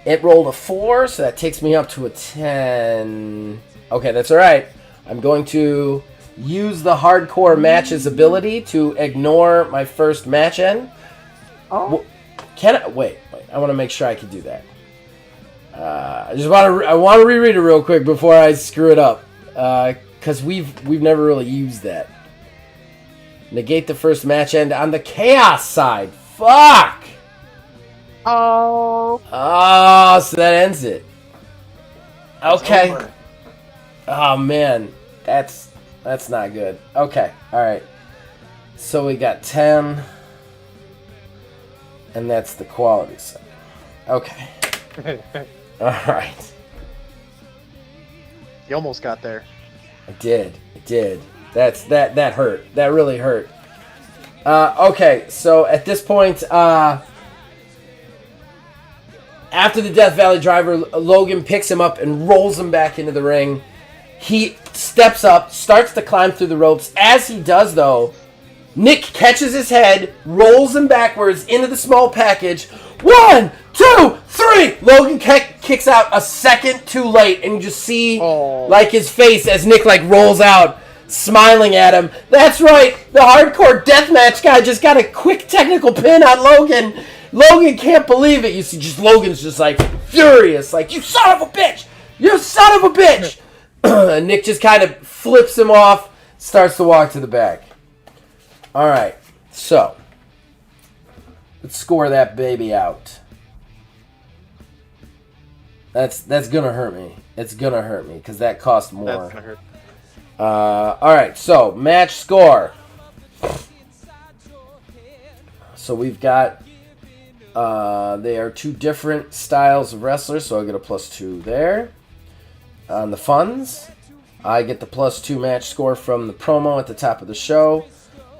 It rolled a 4, so that takes me up to a 10. Okay, that's alright. I'm going to use the hardcore matches ability to ignore my first match end. Oh. Can I wait? I want to make sure I can do that. I want to reread it real quick before I screw it up, because we've never really used that. Negate the first match end on the chaos side. Fuck. Oh. Oh, so that ends it. Okay. Oh man, that's not good. Okay, all right. So we got 10. And that's the quality side. Okay. Alright. You almost got there. I did. That hurt. That really hurt. Okay, so at this point, after the Death Valley driver, Logan picks him up and rolls him back into the ring. He steps up, starts to climb through the ropes. As he does, though, Nick catches his head, rolls him backwards into the small package. 1, 2, 3! Logan kicks out a second too late, and you just see like his face as Nick like rolls out, smiling at him. That's right, the hardcore deathmatch guy just got a quick technical pin on Logan. Logan can't believe it. You see, just Logan's just like furious, like you son of a bitch, you son of a bitch. And Nick just kind of flips him off, starts to walk to the back. All right, so let's score that baby out. That's gonna hurt me. It's gonna hurt me because that cost more. That's gonna hurt. All right, so match score. So we've got they are two different styles of wrestlers, so I get a +2 there. On the funds, I get the +2 match score from the promo at the top of the show.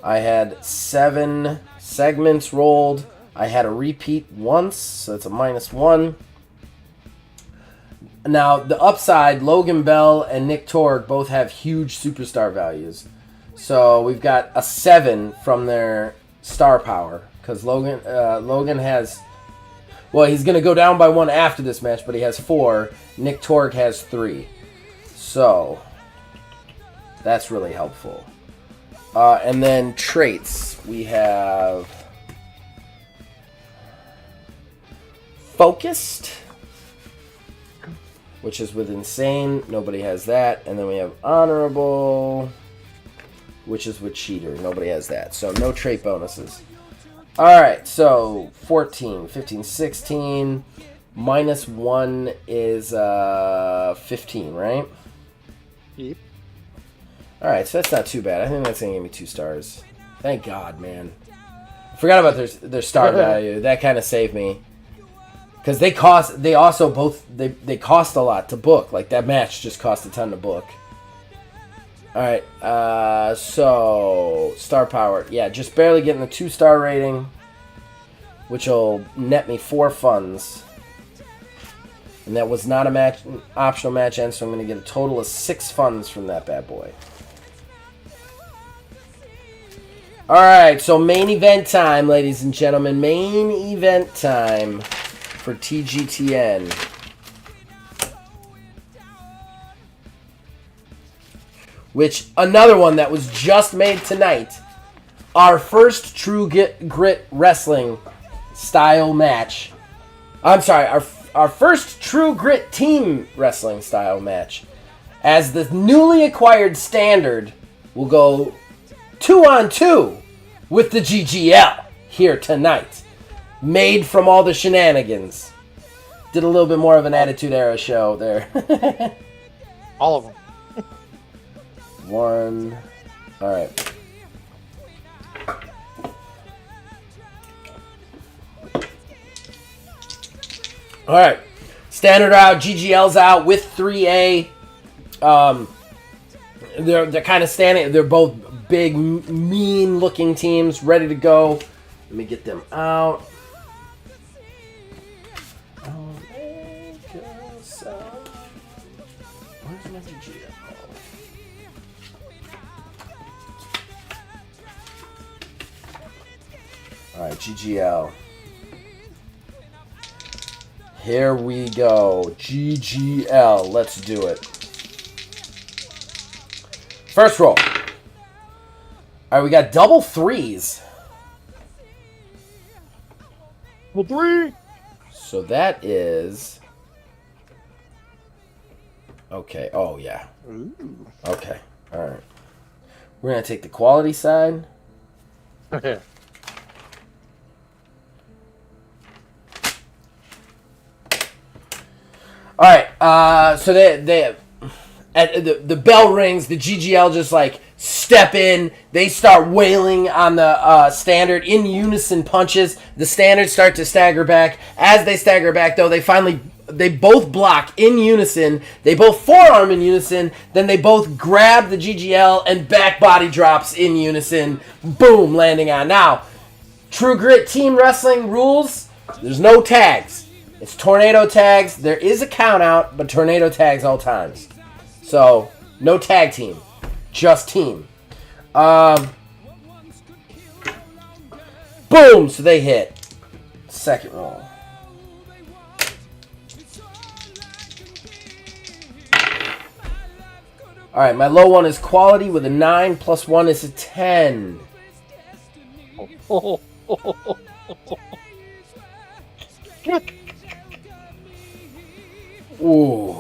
I had 7 segments rolled. I had a repeat once, so that's a -1. Now, the upside, Logan Bell and Nick Torg both have huge superstar values. So we've got a 7 from their star power. Because Logan has... Well, he's going to go down by 1 after this match, but he has 4. Nick Torg has 3. So, that's really helpful. And then traits. We have focused, which is with insane. Nobody has that. And then we have honorable, which is with cheater. Nobody has that. So no trait bonuses. Alright, so 14, 15, 16. -1 is 15, right? Yep. Alright, so that's not too bad. I think that's going to give me 2 stars. Thank God, man. I forgot about their star value. That kind of saved me. Because they cost a lot to book. Like, that match just cost a ton to book. Alright, so star power. Yeah, just barely getting the 2-star rating, which will net me 4 funds. And that was not a optional match end, so I'm going to get a total of 6 funds from that bad boy. Alright, so main event time, ladies and gentlemen. Main event time for TGTN. which another one that was just made tonight. Our first True Grit Wrestling style match. I'm sorry, our first True Grit Team Wrestling style match. As the newly acquired Standard will go 2-on-2 with the GGL here tonight. Made from all the shenanigans. Did a little bit more of an Attitude Era show there. All of them. One. Alright. Alright. Standard out, GGL's out with 3A. They're kind of standing. They're both big, mean-looking teams, ready to go. Let me get them out. Where's my GGL? All right, GGL. Here we go. GGL. Let's do it. First roll. All right, we got double threes. Well, 3. So that is... Okay. Oh, yeah. Ooh. Okay. All right. We're going to take the quality side. Okay. All right. So they at the bell rings. The GGL just like step in. They start wailing on the Standard in unison punches. The Standard start to stagger back. As they stagger back, though, they both block in unison. They both forearm in unison. Then they both grab the GGL and back body drops in unison. Boom, landing on. Now, True Grit Team Wrestling rules. There's no tags. It's tornado tags. There is a count out, but tornado tags all times. So, no tag team. Just team. Boom! So they hit. Second roll. Alright, my low one is quality with a 9, plus 1 is a 10. Ooh.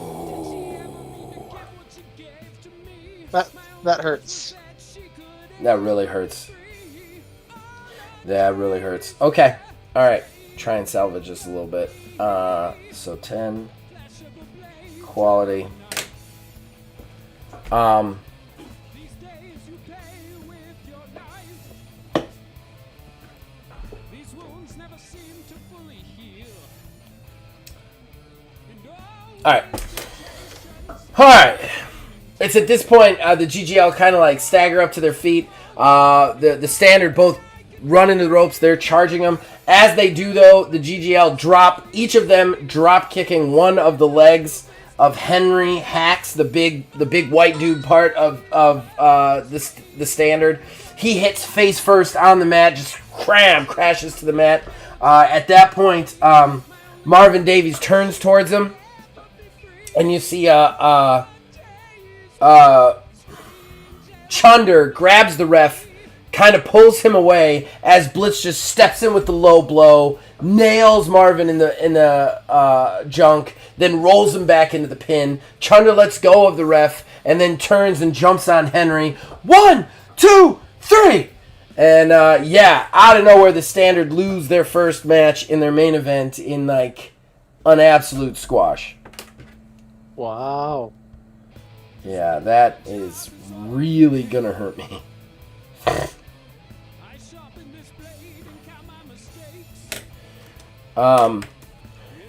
That hurts. That really hurts. That really hurts. Okay. Alright. Try and salvage this a little bit. So 10. Quality. Alright. It's at this point, the GGL kind of like stagger up to their feet. The Standard both run into the ropes. They're charging them. As they do, though, the GGL drop, each of them drop kicking one of the legs of Henry Hacks, the big white dude part of the Standard. He hits face first on the mat, just crashes to the mat. At that point, Marvin Davies turns towards him, and you see Chunder grabs the ref, kind of pulls him away as Blitz just steps in with the low blow, nails Marvin in the junk, then rolls him back into the pin. Chunder lets go of the ref and then turns and jumps on Henry. 1, 2, 3! And out of nowhere, the Standard lose their first match in their main event in like an absolute squash. Wow. Yeah, that is really gonna hurt me.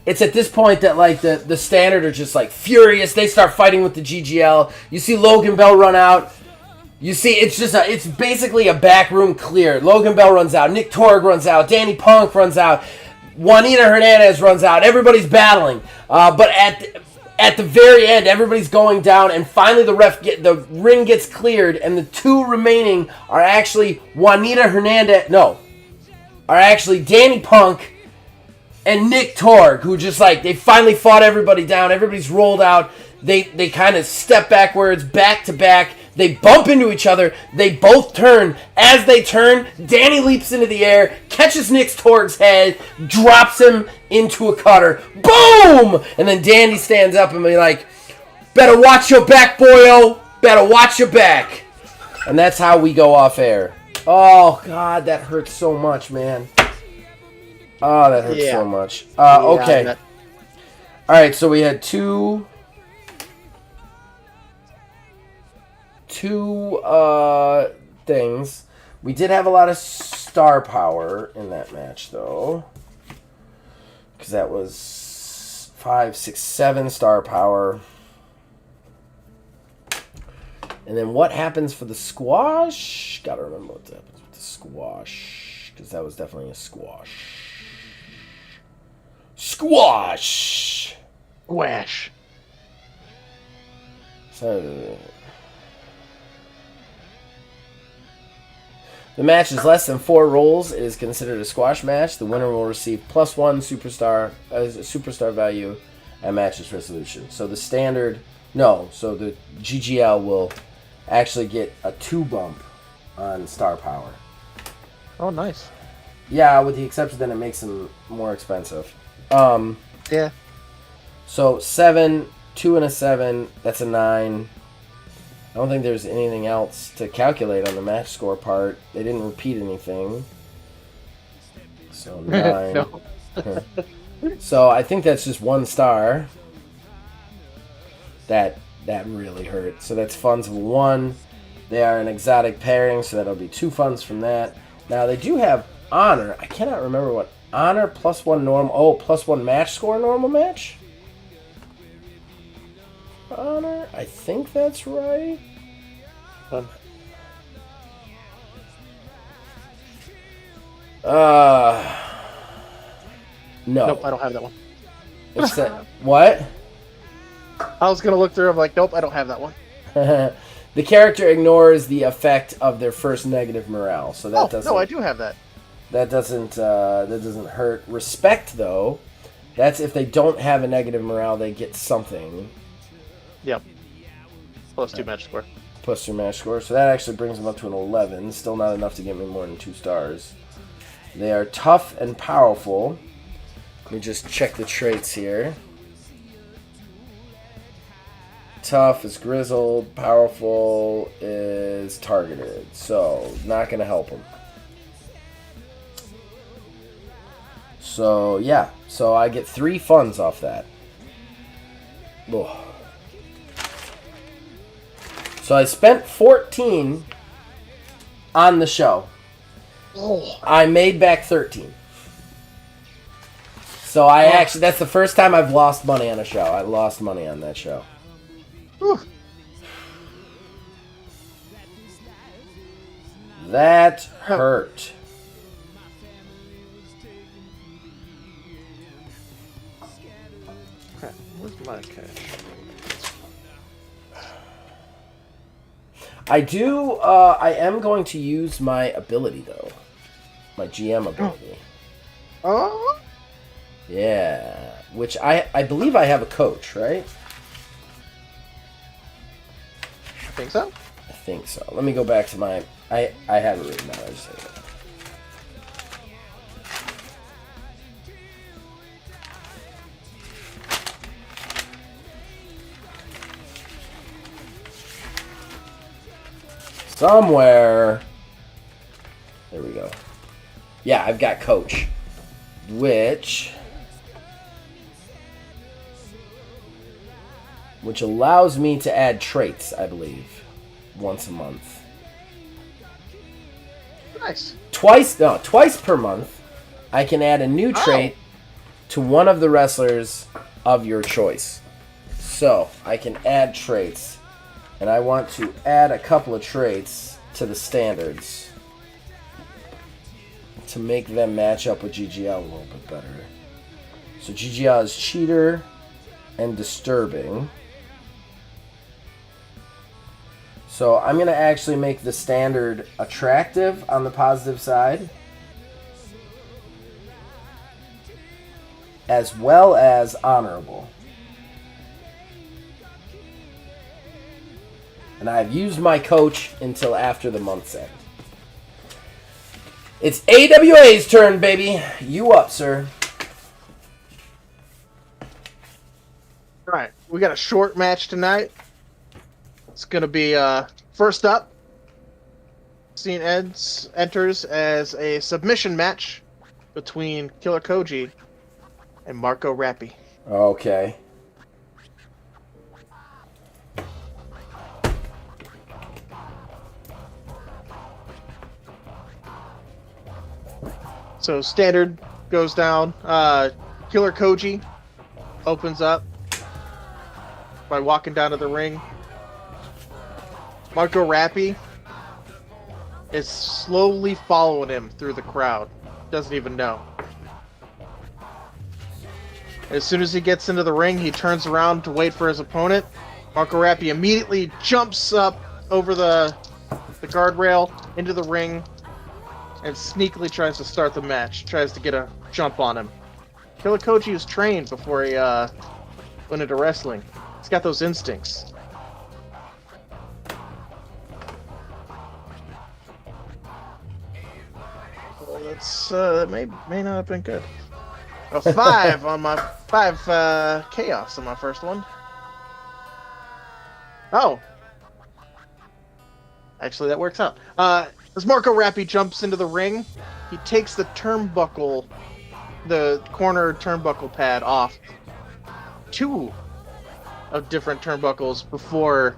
It's at this point that like the Standard are just like furious. They start fighting with the GGL. You see Logan Bell run out. You see it's basically a backroom clear. Logan Bell runs out. Nick Torg runs out. Danny Punk runs out. Juanita Hernandez runs out. Everybody's battling. But at the very end, everybody's going down, and finally the ring gets cleared, and the two remaining are actually Danny Punk and Nick Torg, who just like, they finally fought everybody down. Everybody's rolled out. They kind of step backwards, back to back. They bump into each other. They both turn. As they turn, Danny leaps into the air, catches Nick Torg's head, drops him into a cutter. Boom! And then Danny stands up and be like, better watch your back, boyo. Better watch your back. And that's how we go off air. Oh, God, that hurts so much, man. Oh, that hurts so much. Okay. All right, so we had two things. We did have a lot of star power in that match, though. Because that was 5, 6, 7 star power. And then what happens for the squash? Gotta remember what happens with the squash. Because that was definitely a squash. Squash! Squash. So, the match is less than 4 rolls. It is considered a squash match. The winner will receive +1 superstar value at match's resolution. So the standard, so the GGL will actually get a 2 bump on star power. Oh, nice. Yeah, with the exception that it makes them more expensive. Yeah. So 7, 2 and a 7, that's a 9. I don't think there's anything else to calculate on the match score part. They didn't repeat anything. So 9. No. So I think that's just 1 star. That really hurt. So that's funds of 1. They are an exotic pairing, so that'll be 2 funds from that. Now they do have honor. I cannot remember what honor +1 normal. Oh, +1 match score normal match. Honor. I think that's right. No. Nope, I don't have that one. It's that. What? I was gonna look through. I'm like, nope, I don't have that one. The character ignores the effect of their first negative morale, so that doesn't. No, I do have that. That doesn't hurt. Respect, though, that's if they don't have a negative morale, they get something. Yep. +2 match score. +2 match score. So that actually brings them up to an 11. Still not enough to get me more than 2 stars. They are tough and powerful. Let me just check the traits here. Tough is grizzled. Powerful is targeted. So, not going to help them. So, yeah. So, I get 3 funds off that. Ugh. So, I spent 14 on the show. Oh. I made back 13. So, that's the first time I've lost money on a show. I lost money on that show. Whew. That hurt. Crap, where's my cash? I am going to use my ability, though. My GM ability. Oh? Yeah. Which I believe I have a coach, right? I think so. I think so. Let me go back to my... I have it written down. I just have it. Somewhere. There we go. Yeah, I've got coach. Which allows me to add traits, I believe, once a month. Nice. Twice per month, I can add a new trait to one of the wrestlers of your choice. So, I can add traits, and I want to add a couple of traits to the standards to make them match up with GGL a little bit better. So GGL is cheater and disturbing. So I'm going to actually make the standard attractive on the positive side, as well as honorable. And I've used my coach until after the month's end. It's AWA's turn, baby. You up, sir. All right, we got a short match tonight. It's going to be first up. Scene enters as a submission match between Killer Koji and Marco Rappi. Okay. So standard goes down. Killer Koji opens up by walking down to the ring. Marco Rappi is slowly following him through the crowd. Doesn't even know. As soon as he gets into the ring, he turns around to wait for his opponent. Marco Rappi immediately jumps up over the guardrail into the ring and sneakily tries to start the match. Tries to get a jump on him. Killer Koji was trained before he went into wrestling. He's got those instincts. Well, that may not have been good. A 5 on my 5 chaos on my first one. Oh, actually that works out. As Marco Rappi jumps into the ring, he takes the turnbuckle, the corner turnbuckle pad off. 2 of different turnbuckles before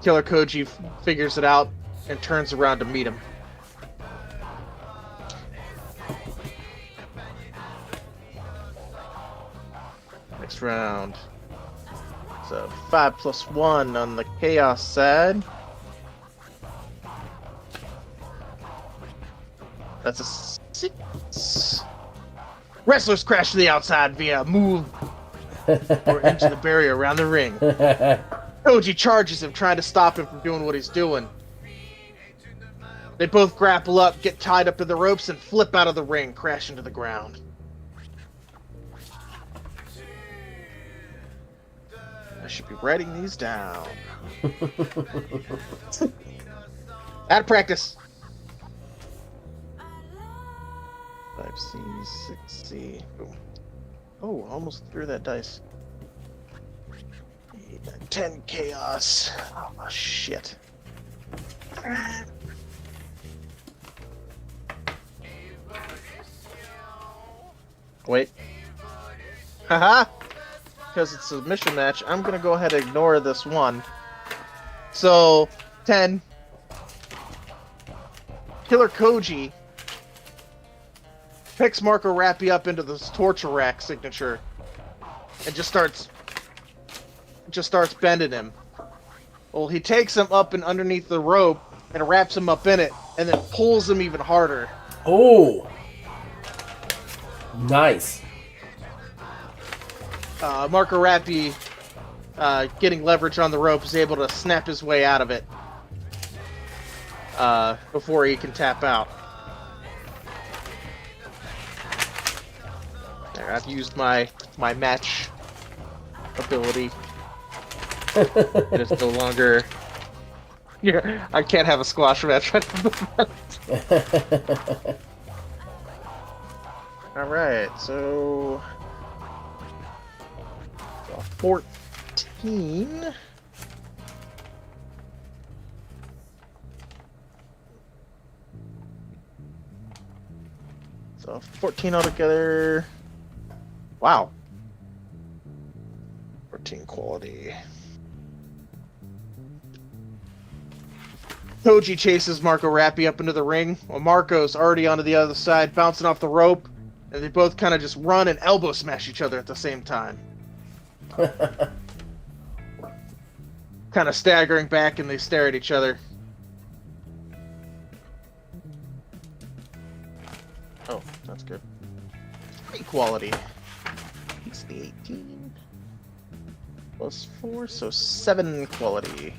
Killer Koji figures it out and turns around to meet him. Next round. So 5 plus 1 on the chaos side. That's a 6. Wrestlers crash to the outside via move or into the barrier around the ring. Koji charges him, trying to stop him from doing what he's doing. They both grapple up, get tied up in the ropes, and flip out of the ring, crashing to the ground. I should be writing these down. Out of practice. 5C, 6C. Boom. Oh, almost threw that dice. 8, 9, 10 chaos. Oh, shit. Wait. Haha! Because it's a submission match, I'm gonna go ahead and ignore this one. So, 10. Killer Koji picks Marco Rappi up into this torture rack signature and just starts bending him. Well, he takes him up and underneath the rope and wraps him up in it and then pulls him even harder. Oh, nice. Marco Rappi, getting leverage on the rope, is able to snap his way out of it before he can tap out. There, I've used my match ability. It is no longer... Yeah, I can't have a squash match right at the front. Alright, so... 14. So 14 altogether. Wow. 14 quality. Koji chases Marco Rappi up into the ring, while Marco's already onto the other side, bouncing off the rope, and they both kind of just run and elbow smash each other at the same time. Kind of staggering back, and they stare at each other. Oh, that's good. 3 quality. It's the 18. Plus 4, so 7 quality.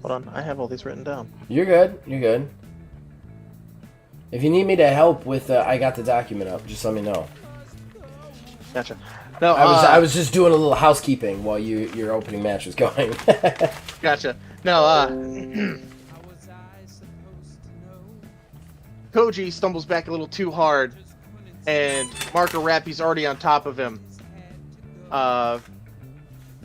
Hold on, I have all these written down. You're good. You're good. If you need me to help with, I got the document up. Just let me know. Gotcha. No, I was just doing a little housekeeping while your opening match was going. Gotcha. No, Koji stumbles back a little too hard, and Marco Rappy's already on top of him.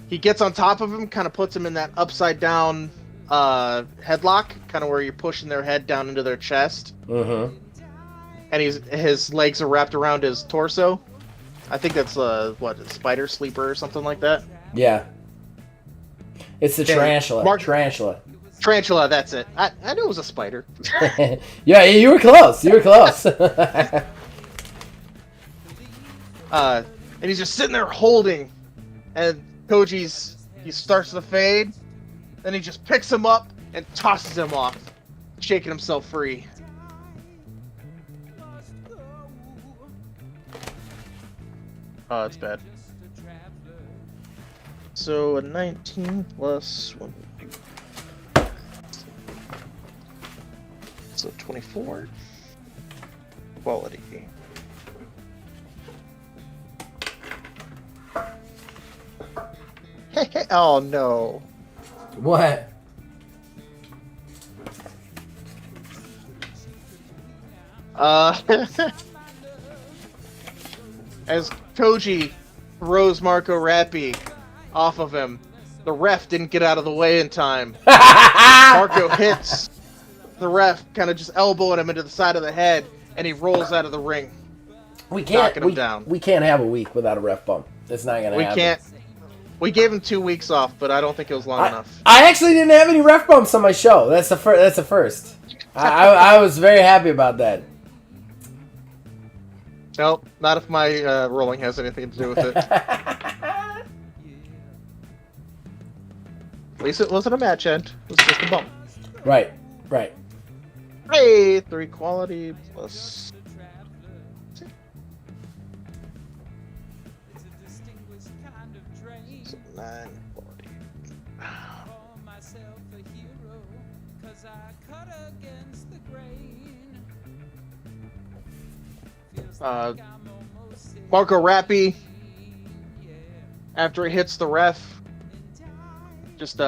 He gets on top of him, kind of puts him in that upside down headlock, kind of where you're pushing their head down into their chest. Mm-hmm. And his legs are wrapped around his torso. I think that's a spider sleeper or something like that. Yeah. It's the tarantula. Tarantula. Tarantula, that's it. I knew it was a spider. Yeah, you were close. You were close. And he's just sitting there holding, and he starts to fade, then he just picks him up and tosses him off, shaking himself free. Oh, that's bad. So a 19 plus 1. So 24. Quality. Oh no. What? As Koji throws Marco Rappi off of him, the ref didn't get out of the way in time. Marco hits the ref, kind of just elbowing him into the side of the head, and he rolls out of the ring. Knocking him down. We can't have a week without a ref bump. It's not gonna happen. We can't. We gave him 2 weeks off, but I don't think it was long enough. I actually didn't have any ref bumps on my show. That's the first. That's the first. I was very happy about that. Nope, not if my rolling has anything to do with it. At least it wasn't a match end. It was just a bump. Right. Right. Hey, 3 quality plus. So 9 quality. Marco Rappi, after he hits the ref, just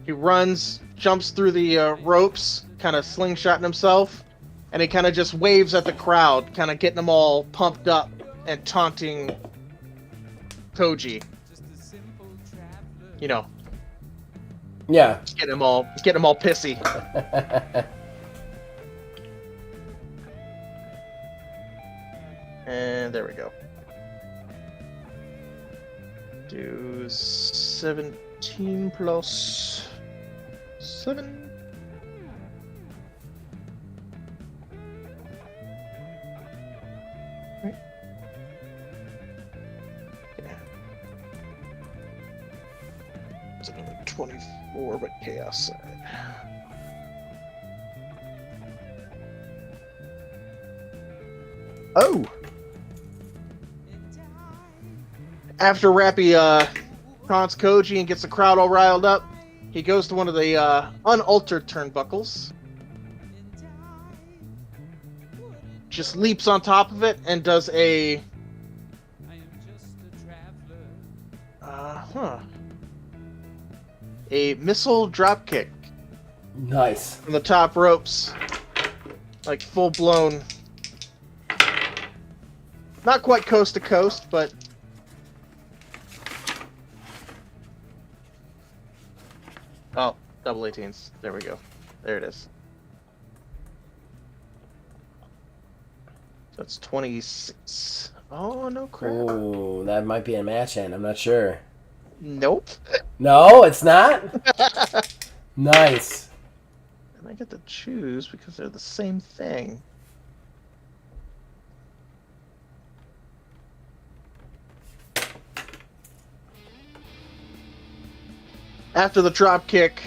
he runs, jumps through the ropes, kind of slingshotting himself, and he kind of just waves at the crowd, kind of getting them all pumped up and taunting Koji. You know. Yeah. Getting them all pissy. And there we go. Do 17 plus 7. Right. Yeah. It's another 24, but chaos side. Oh! After Rappy taunts Koji and gets the crowd all riled up, he goes to one of the unaltered turnbuckles, just leaps on top of it and does a missile drop kick. Nice. From the top ropes, like full blown, not quite coast to coast, but. Oh, double 18s. There we go. There it is. That's 26. Oh, no crap. Oh, that might be a match end. I'm not sure. Nope. No, it's not? Nice. And I get to choose because they're the same thing. After the drop kick,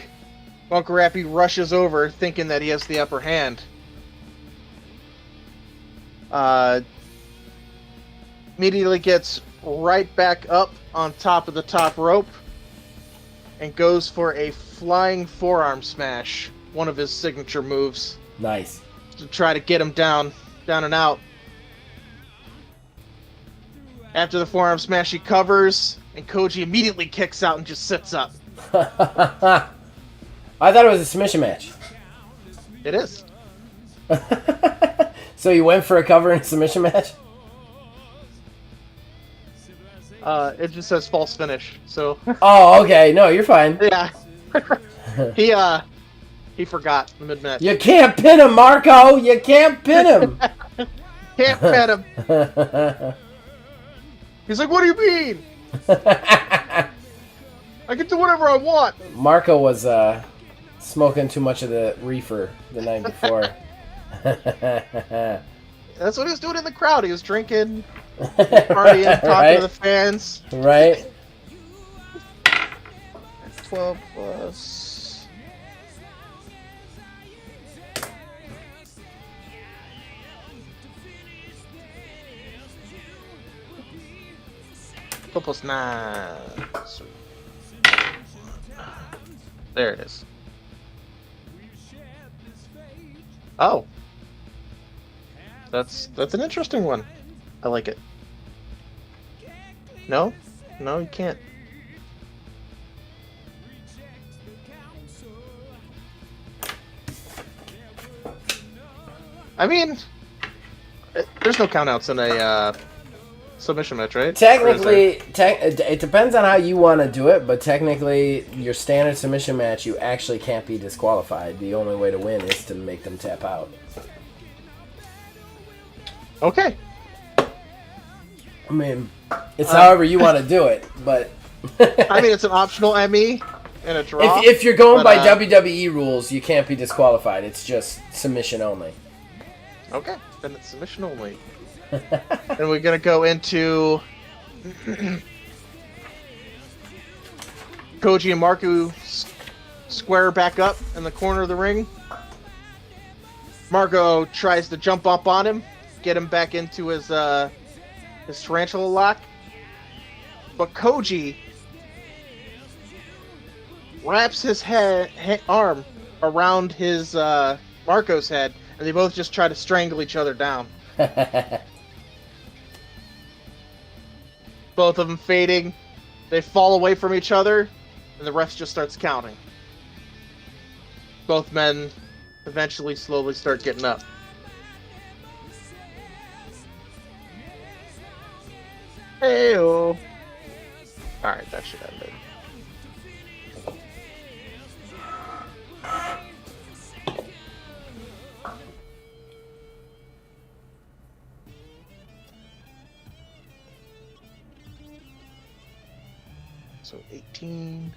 Marco Rappi rushes over, thinking that he has the upper hand. Immediately gets right back up on top of the top rope and goes for a flying forearm smash one of his signature moves Nice. to try to get him down and out. After the forearm smash, he covers, and Koji immediately kicks out and just sits up. I thought it was a submission match. It is. So you went for a cover in a submission match? It just says false finish. So Oh, okay. No, you're fine. yeah, he forgot the mid match. You can't pin him, Marco. You can't pin him. Can't pet him. He's like, "What do you mean? I can do whatever I want." Marco was smoking too much of the reefer the night before. That's what he was doing in the crowd. He was drinking, partying, talking Right? to the fans. Right? 12 plus. Plus 9. There it is. Oh. That's an interesting one. I like it. No? No, you can't. I mean, there's no countouts in a submission match, right? Or is Technically, it depends on how you want to do it, but technically, your standard submission match, you actually can't be disqualified. The only way to win is to make them tap out. there? Okay. I mean, it's however you want to do it, but I mean, it's an optional ME and a draw. if you're going but, by WWE rules, you can't be disqualified. It's just submission only. Okay, then it's submission only. And we're gonna go into Koji and Marco square back up in the corner of the ring. Marco tries to jump up on him, get him back into his tarantula lock, but Koji wraps his arm around his Marco's head, and they both just try to strangle each other down. Both of them fading. They fall away from each other, and the ref just starts counting. Both men eventually slowly start getting up. Hey-oh. Alright, that should end it. So 18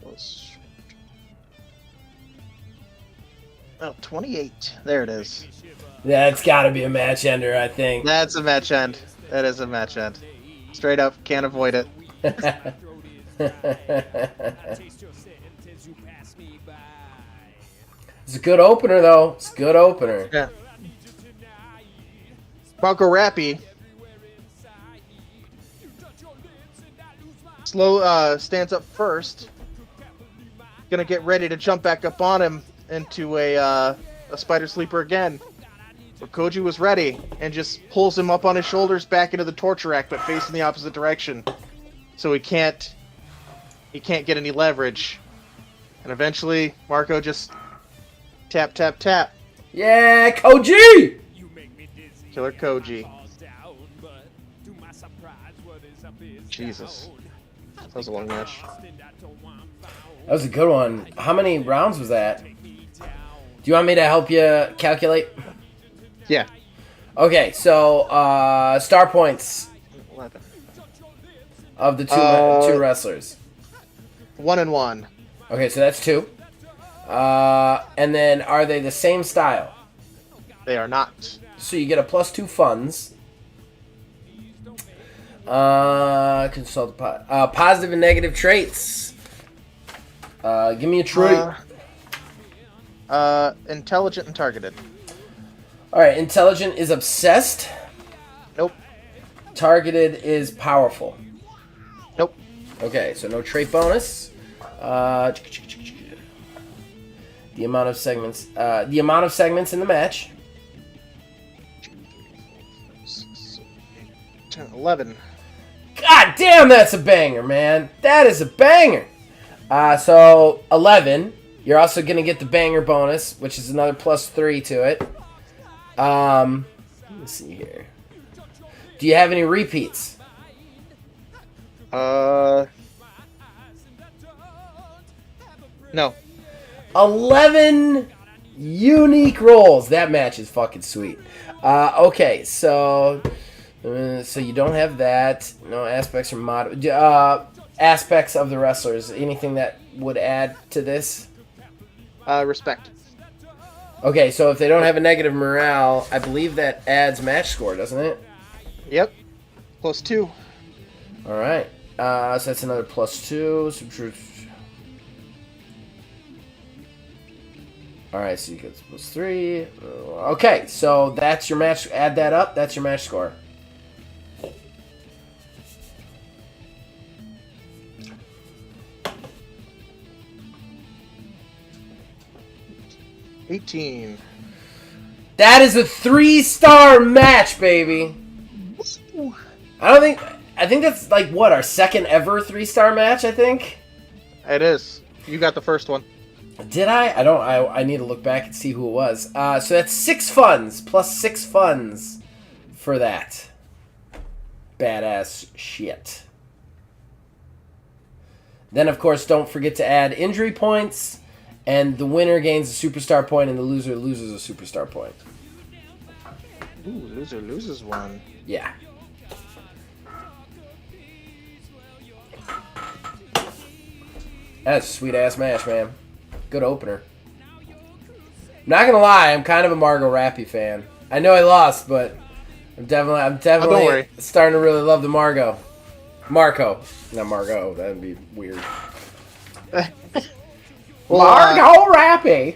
plus 28. There it is. That's got to be a match ender, I think. That's a match end. That is a match end. Straight up, can't avoid it. It's a good opener, though. It's a good opener. Yeah. Marco Rappi stands up first. Gonna get ready to jump back up on him into a spider sleeper again. But Koji was ready and just pulls him up on his shoulders back into the torture rack, but facing the opposite direction. So he can't get any leverage. And eventually Marco just tap, tap, tap. Yeah, Koji! Killer Koji. Jesus. That was a long match. That was a good one. How many rounds was that? Do you want me to help you calculate? Yeah. Okay, so star points 11. of the two wrestlers. 1 and 1. Okay, so that's 2. And then are they the same style? They are not. So you get a +2 funds. Consult positive and negative traits. Give me a trait. Intelligent and targeted. All right, intelligent is obsessed. Nope. Targeted is powerful. Nope. Okay, so no trait bonus. The amount of segments in the match. 10, 11. God damn, that's a banger, man. That is a banger. So 11. You're also gonna get the banger bonus, which is another +3 to it. Let me see here. Do you have any repeats? No. 11 unique rolls. That match is fucking sweet. Okay, so you don't have that. No aspects or aspects of the wrestlers. Anything that would add to this? Respect. Okay, so if they don't have a negative morale, I believe that adds match score, doesn't it? Yep. +2. All right. So that's another +2. All right, so you get +3. Okay, so that's your match. Add that up. That's your match score. $18. That is a 3-star match, baby. I think that's like what, our second ever 3-star match, I think. It is. You got the first one. Did I? I need to look back and see who it was. So that's 6 funds plus 6 funds for that. Badass shit. Then of course don't forget to add injury points. And the winner gains a superstar point, and the loser loses a superstar point. Ooh, loser loses one. Yeah. That's a sweet-ass match, man. Good opener. Not gonna lie, I'm kind of a Margot Rappy fan. I know I lost, but I'm definitely starting to really love the Margot. Marco. Not Margot. That'd be weird. Well, Margot Rappy.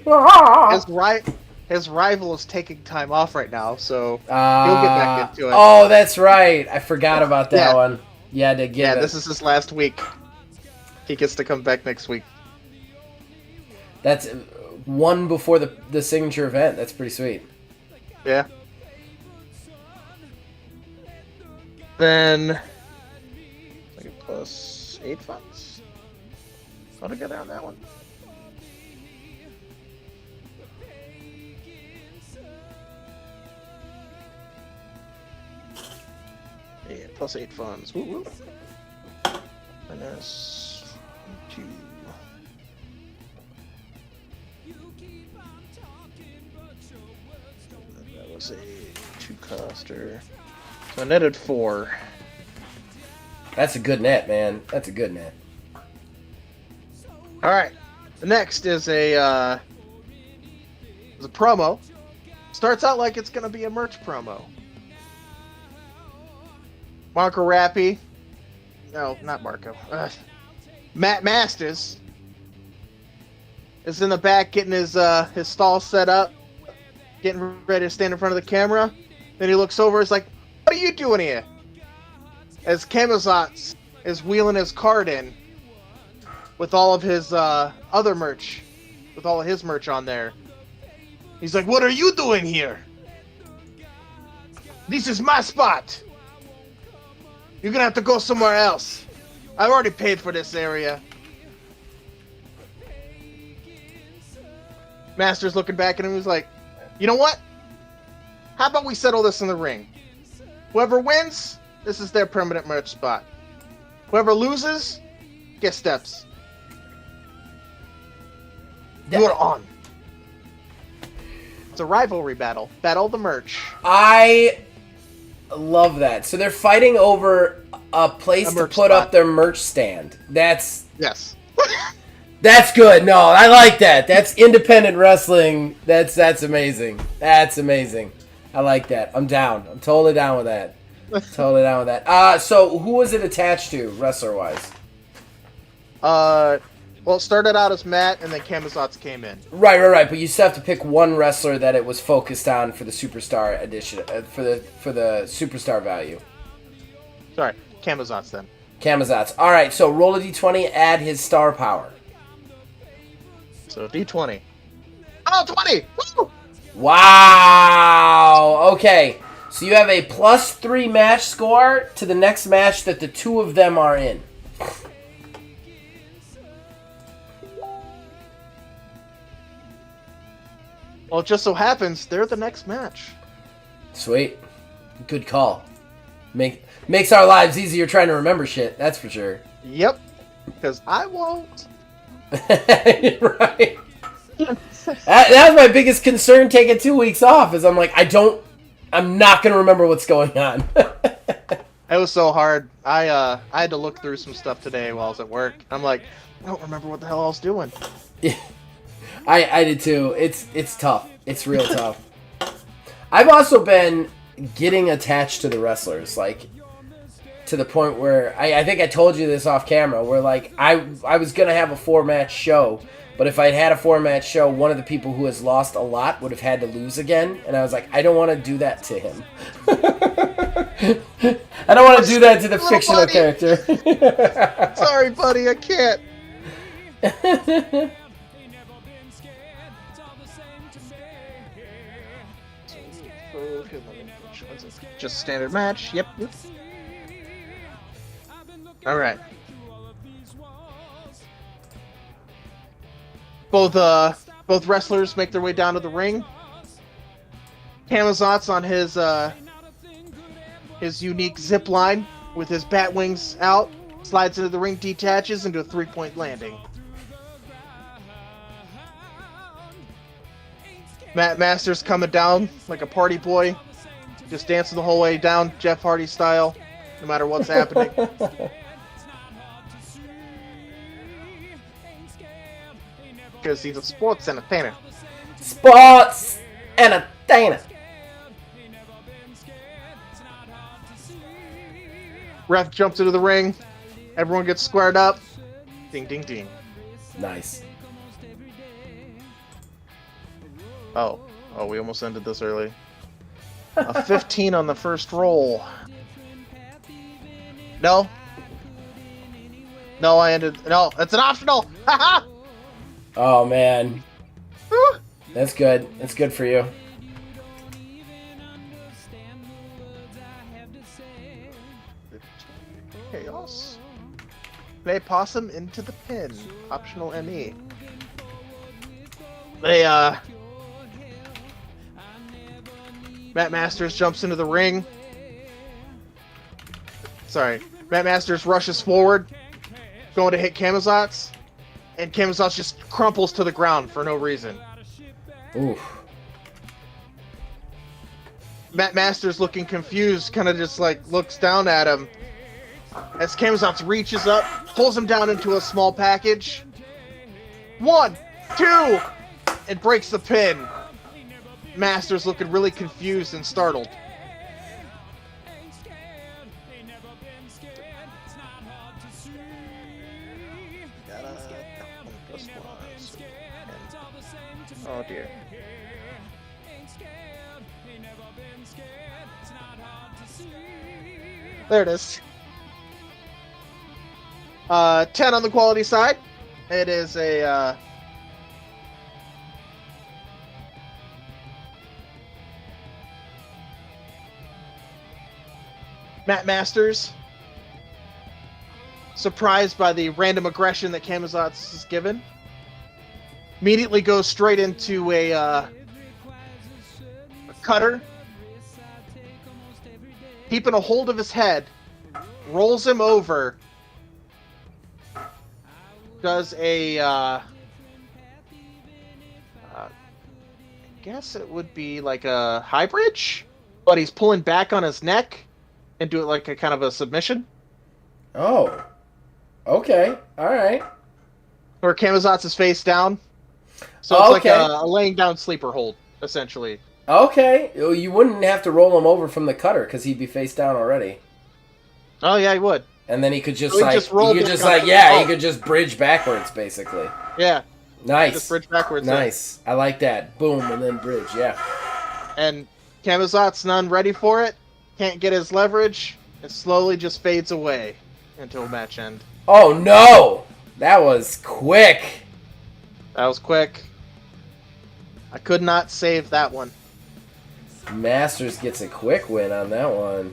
His rival is taking time off right now, so he'll get back into it. Oh, that's right. I forgot about that one. Yeah, to get it. This is his last week. He gets to come back next week. That's one before the signature event. That's pretty sweet. Yeah. Then +8 funds. How to get on that one? Yeah, +8 funds. Woo woo. Minus 2. That was a 2-coster. So I netted 4. That's a good net, man. That's a good net. All right. The next is a promo. Starts out like it's gonna be a merch promo. Marco Rappy. No, not Marco. Matt Masters is in the back getting his stall set up, getting ready to stand in front of the camera. Then he looks over. He's like, "What are you doing here?" As Camazotz is wheeling his cart in with all of his other merch, with all of his merch on there. He's like, "What are you doing here? This is my spot. You're gonna have to go somewhere else. I've already paid for this area." Master's looking back at him. He's like, "You know what? How about we settle this in the ring? Whoever wins, this is their permanent merch spot. Whoever loses, gets steps. You're on." It's a rivalry battle. Battle the merch. I love that. So they're fighting over a place to put up their merch stand. That's good. No, I like that. That's independent wrestling. That's amazing. That's amazing. I like that. I'm down. I'm totally down with that. Totally down with that. So who was it attached to, wrestler-wise? Well, it started out as Matt, and then Camazotz came in. Right. But you still have to pick one wrestler that it was focused on for the superstar edition, for the superstar value. Sorry, Camazotz then. Camazotz. All right. So roll a d20, add his star power. So D20. Oh, 20! Woo! Wow. Okay. So you have a +3 match score to the next match that the two of them are in. Well, it just so happens they're the next match. Sweet. Good call. Makes our lives easier trying to remember shit, that's for sure. Yep. Because I won't. Right. That was my biggest concern taking 2 weeks off, is I'm like, I'm not going to remember what's going on. It was so hard. I had to look through some stuff today while I was at work. I'm like, I don't remember what the hell I was doing. I did too. It's tough. It's real tough. I've also been getting attached to the wrestlers, like to the point where I think I told you this off camera, where like I was gonna have a 4-match show, but if I'd had a 4-match show, one of the people who has lost a lot would have had to lose again, and I was like, I don't want to do that to him. I don't want to do that to the fictional character. Sorry, buddy, I can't. Just standard match. Yep. All right. Both wrestlers make their way down to the ring. Camazotz on his unique zip line with his bat wings out, slides into the ring, detaches into a 3-point landing. Matt Masters coming down like a party boy, just dancing the whole way down, Jeff Hardy style, no matter what's happening. Because he's a sports entertainer. Sports entertainer. Ref jumps into the ring. Everyone gets squared up. Ding, ding, ding. Nice. Oh, we almost ended this early. A 15 on the first roll. No. No, No, it's an optional. Haha. Oh man, that's good. That's good for you. Chaos. Play possum into the pin. Optional ME. Matt Masters jumps into the ring. Sorry. Matt Masters rushes forward, going to hit Camazotz, and Camazotz just crumples to the ground for no reason. Oof. Matt Masters, looking confused, kind of just like looks down at him as Camazotz reaches up, pulls him down into a small package. 1, 2, and breaks the pin. Masters looking really confused and startled. Oh dear. There it is. 10 on the quality side. It is a Matt Masters, surprised by the random aggression that Camazotz is given, immediately goes straight into a cutter, keeping a hold of his head, rolls him over, does a I guess it would be like a high bridge, but he's pulling back on his neck and do it like a kind of a submission. Oh. Okay. All right. Where Camazotz is face down. So it's like a laying down sleeper hold, essentially. Okay. You wouldn't have to roll him over from the cutter because he'd be face down already. Oh yeah, he would. And then he could just So he could just bridge backwards basically. Yeah. Nice. Just bridge backwards. Nice. I like that. Boom and then bridge. Yeah. And Camazotz none ready for it. Can't get his leverage. It slowly just fades away until match end. Oh no! That was quick. That was quick. I could not save that one. Masters gets a quick win on that one.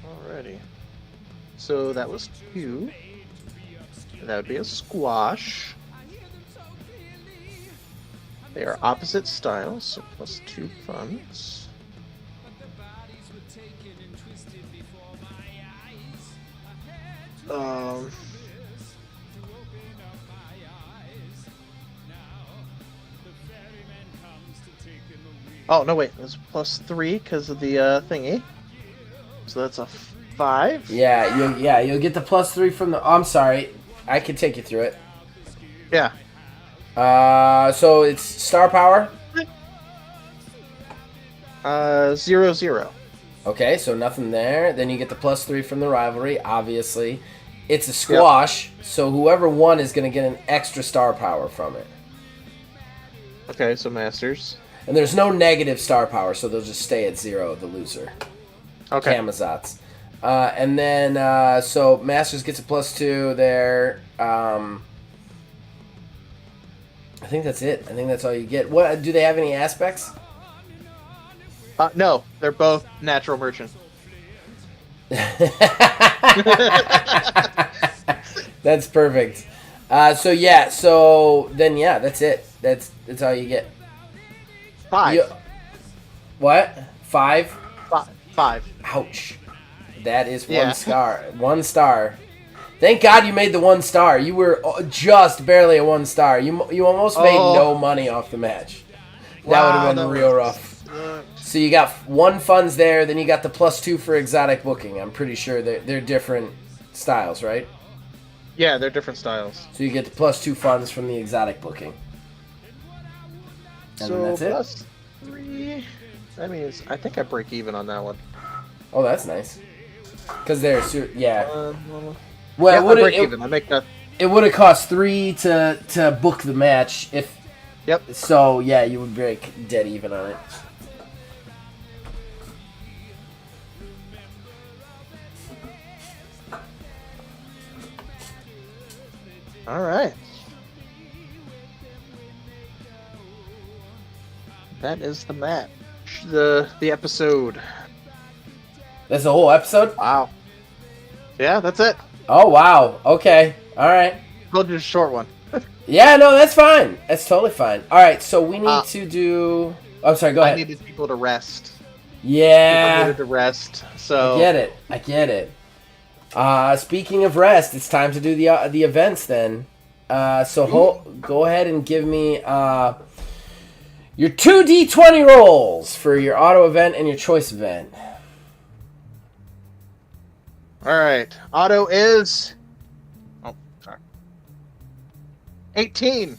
Alrighty. So that was 2. That would be a squash. They are opposite styles, so plus 2 funds. Oh, no, wait. It was plus 3 because of the thingy. So that's a 5. Yeah, you'll get the +3 from the... Oh, I'm sorry. I can take you through it. Yeah. So it's star power? 0-0. Okay, so nothing there. Then you get the +3 from the rivalry, obviously. It's a squash, so whoever won is going to get an extra star power from it. Okay, so Masters. And there's no negative star power, so they'll just stay at 0, the loser. Okay. Camazotz. And then, so Masters gets a +2 there. I think that's it. I think that's all you get. What do they have any aspects? No, they're both natural merchant. That's perfect. So then that's it. That's all you get. 5. What? 5? 5. Ouch. That is one Yeah. star. 1 star. Thank God you made the 1 star. You were just barely a 1 star. You almost made no money off the match. That would have been real rough. So you got 1 funds there, then you got the +2 for exotic booking. I'm pretty sure they're different styles, right? Yeah, they're different styles. So you get the +2 funds from the exotic booking. And then that's it. Plus 3. That means I think I break even on that one. Oh, that's nice. Because they're yeah. Well, Well, I break even. I make that. it would have cost 3 to book the match if. Yep. So yeah, you would break dead even on it. All right. That is the match. The episode. That's the whole episode? Wow. Yeah, that's it. Oh wow. Okay. All right. Told you it's a short one. Yeah, no, that's fine. That's totally fine. All right, so we need to do. I'm sorry. Go ahead. I needed people to rest. People Yeah. needed to rest. So I get it. Speaking of rest, it's time to do the events then. Go ahead and give me your 2d20 rolls for your auto event and your choice event. All right. Auto is. Oh, sorry. 18.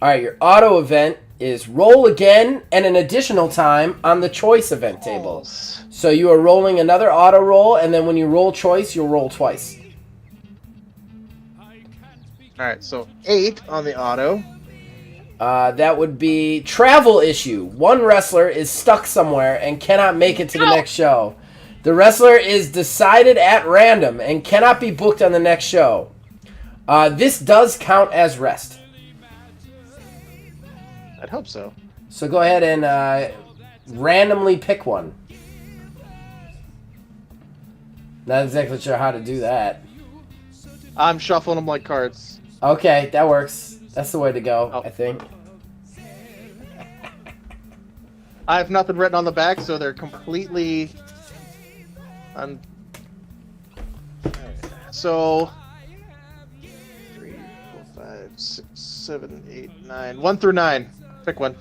All right, your auto event is roll again and an additional time on the choice event table. So you are rolling another auto roll, and then when you roll choice, you'll roll twice. All right. So 8 on the auto. That would be travel issue. One wrestler is stuck somewhere and cannot make it to the next show. The wrestler is decided at random and cannot be booked on the next show. This does count as rest. I'd hope so. So go ahead and randomly pick one. Not exactly sure how to do that. I'm shuffling them like cards. Okay, that works. That's the way to go, I think. I have nothing written on the back, so they're completely. So 3, 4, 5, 6, 7, 8, 9. 1 through 9. Pick one.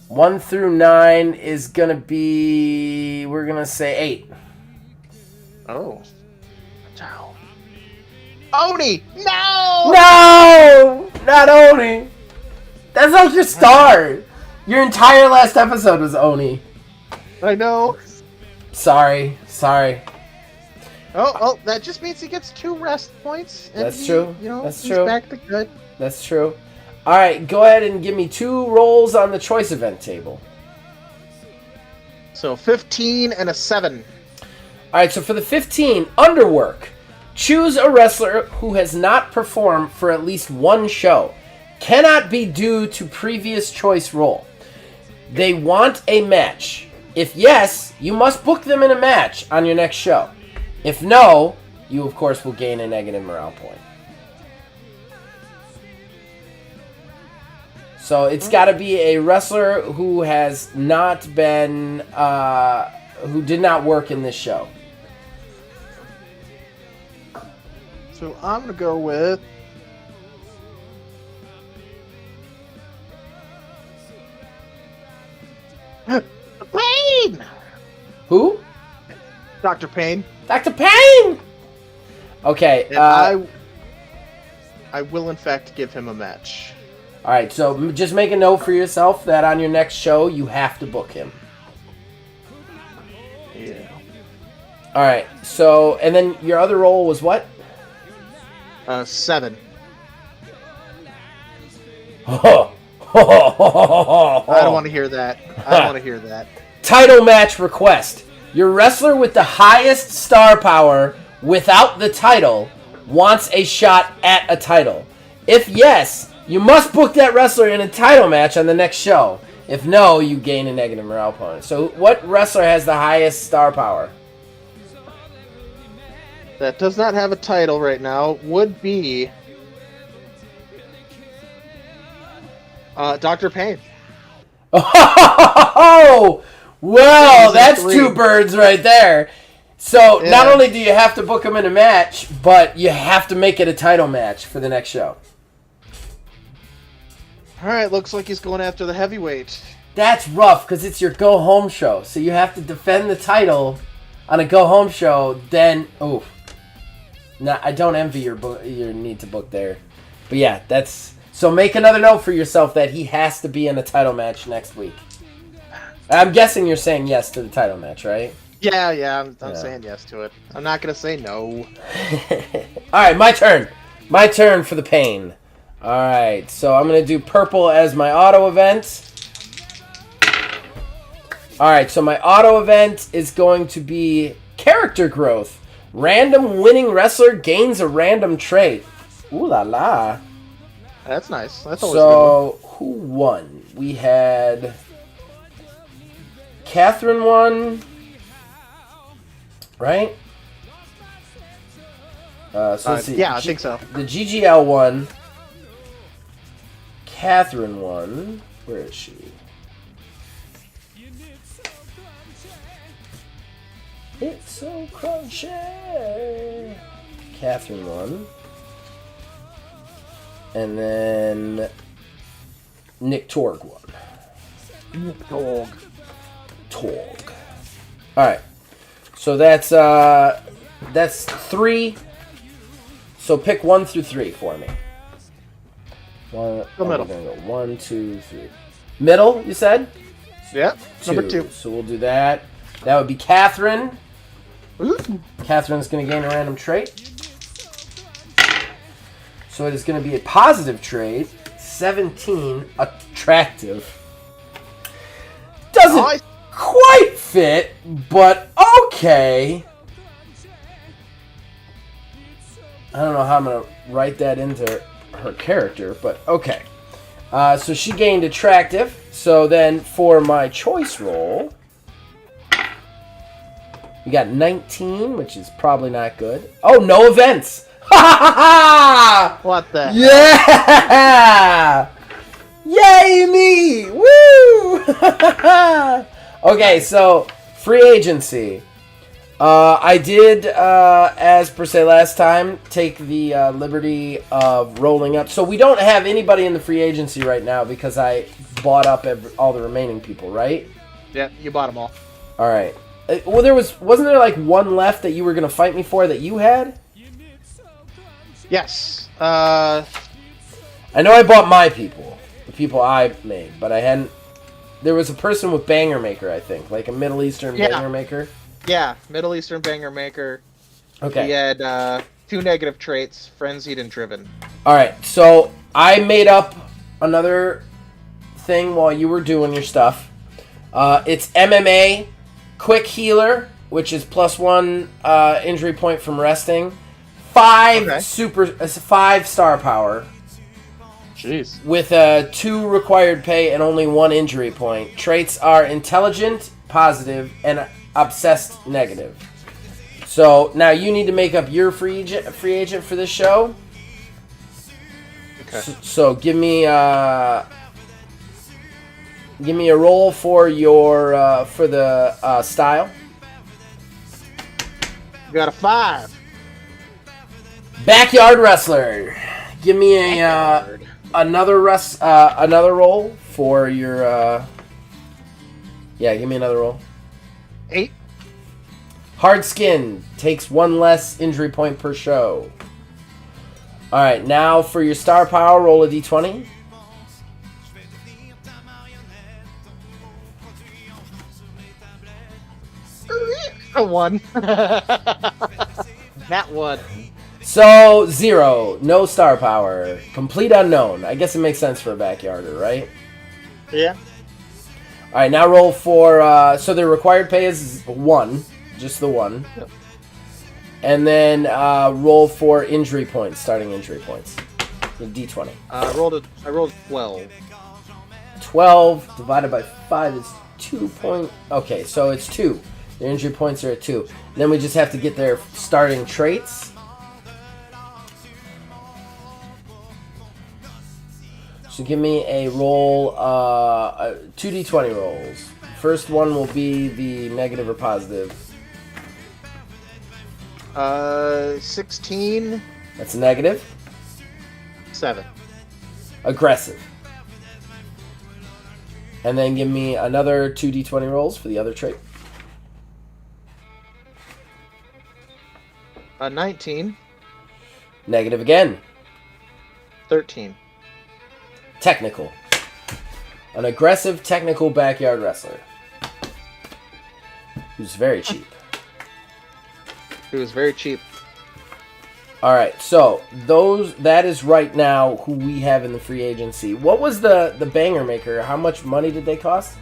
1 through 9 is gonna be. We're gonna say 8. Oh. Oni! No! No! Not Oni! That's like your star! Your entire last episode was Oni. I know. Sorry. Oh, that just means he gets 2 rest points. And That's true. He's back to good. That's true. Alright, go ahead and give me 2 rolls on the choice event table. So 15 and a 7. All right, so for the 15, underwork. Choose a wrestler who has not performed for at least one show. Cannot be due to previous choice role. They want a match. If yes, you must book them in a match on your next show. If no, you of course will gain a negative morale point. So it's got to be a wrestler who has not been, who did not work in this show. So I'm going to go with... Payne! Who? Dr. Payne. Dr. Payne! Okay. And I will, in fact, give him a match. All right, so just make a note for yourself that on your next show, you have to book him. Yeah. All right, so, and then your other role was what? 7. I I don't want to hear that. I don't want to hear that. Title match request. Your wrestler with the highest star power without the title wants a shot at a title. If yes, you must book that wrestler in a title match on the next show. If no, you gain a negative morale point. So what wrestler has the highest star power? That does not have a title right now. Would be... Dr. Payne. Oh, well, that's 3. 2 birds right there. So Yeah. not only do you have to book him in a match, but you have to make it a title match for the next show. Alright, looks like he's going after the heavyweight. That's rough because it's your go-home show. So you have to defend the title on a go-home show. Then, oof. Nah, I don't envy your need to book there. But yeah, that's... So make another note for yourself that he has to be in a title match next week. I'm guessing you're saying yes to the title match, right? Yeah, I'm saying yes to it. I'm not going to say no. Alright, my turn. My turn for the pain. Alright, so I'm going to do purple as my auto event. Alright, so my auto event is going to be character growth. Random winning wrestler gains a random trait. Ooh la la. That's nice. That's always a good one. So, who won? We had... Catherine won. Right? So let's see. Yeah, I think so. The GGL won. Catherine won. Where is she? It's so crunchy. Catherine won. And then Nick Torg won. Torg. All right. So that's 3. So pick 1 through 3 for me. The middle. Gonna go 1, 2, 3. Middle, you said? Yep. Number 2. So we'll do that. That would be Catherine. Ooh. Catherine's going to gain a random trait. So it is going to be a positive trait. 17, attractive. Doesn't quite fit, but okay. I don't know how I'm going to write that into her character, but okay. So she gained attractive. So then for my choice roll, we got 19, which is probably not good. Oh, no events. What the hell? Yeah! Yay me! Woo! Okay, so free agency. I did, as per se last time, take the liberty of rolling up. So we don't have anybody in the free agency right now because I bought up all the remaining people, right? Yeah, you bought them all. All right. Well, wasn't there like one left that you were gonna fight me for that you had? Yes. I know I bought my people, the people I made, but I hadn't. There was a person with Banger Maker, I think, like a Middle Eastern Banger Maker. Yeah, Middle Eastern Banger Maker. Okay. He had 2 negative traits, frenzied and driven. All right, so I made up another thing while you were doing your stuff. It's MMA quick healer, which is +1 injury point from resting. 5 5 star power. Jeez. With 2 required pay and only 1 injury point. Traits are intelligent, positive, and obsessed, negative. So now you need to make up your free agent for this show. Okay. So give me a roll for your for the style. You got a 5. Backyard wrestler. Give me a another roll for your. Yeah, give me another roll. 8. Hard skin takes 1 less injury point per show. All right, now for your star power, roll a d20. A 1. That 1. So 0, no star power, complete unknown. I guess it makes sense for a backyarder, right? Yeah. All right, now roll for. So the required pay is 1, just the 1. Yep. And then roll for injury points, starting injury points. The d20. I rolled 12. 12 divided by 5 is 2 point. Okay, so it's 2. Their injury points are at 2. Then we just have to get their starting traits. So give me a roll, 2d20 rolls. First one will be the negative or positive. 16. That's a negative. 7. Aggressive. And then give me another 2d20 rolls for the other trait. 19. Negative again. 13. Technical. An aggressive, technical backyard wrestler. Who's very cheap. It was very cheap. Alright, so that is right now who we have in the free agency. What was the banger maker? How much money did they cost?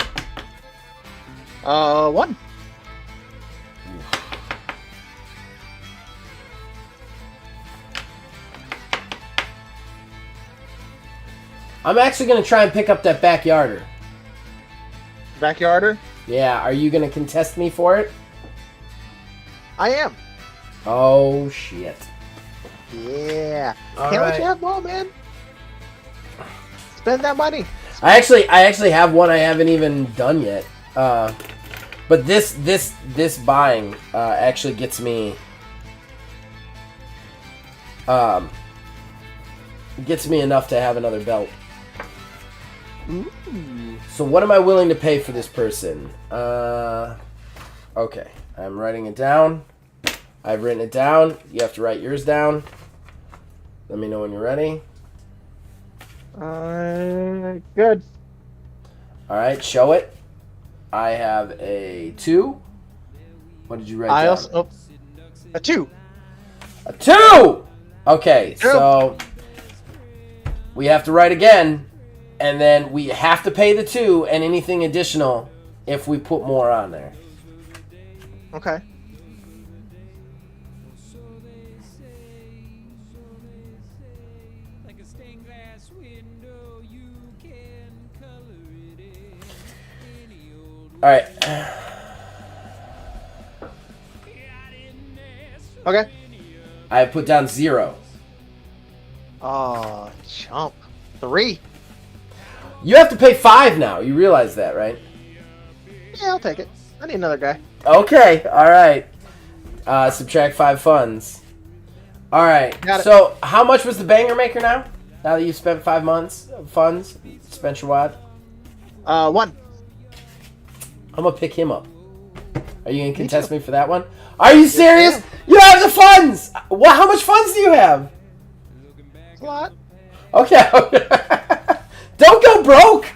1. I'm actually going to try and pick up that backyarder. Backyarder? Yeah, are you going to contest me for it? I am. Oh, shit. Yeah. All Can't let right. you have more, man. Spend that money. I actually have one I haven't even done yet. But this buying actually gets me enough to have another belt. Ooh. So what am I willing to pay for this person? Okay, I'm writing it down. I've written it down. You have to write yours down. Let me know when you're ready. Good. All right, show it. I have a 2. What did you write down? A 2. A 2! Okay, so we have to write again, and then we have to pay the 2 and anything additional if we put more on there. Okay. All right. Okay. I have put down 0. Oh, chump. 3. You have to pay 5 now. You realize that, right? Yeah, I'll take it. I need another guy. Okay. All right. Subtract 5 funds. All right. Got it. So how much was the banger maker now? Now that you spent 5 months of funds, spent your wad? 1. I'm gonna pick him up. Are you gonna contest me for that one? Are you serious? Yes, You have the funds. What? How much funds do you have? It's a lot. Okay. Don't go broke.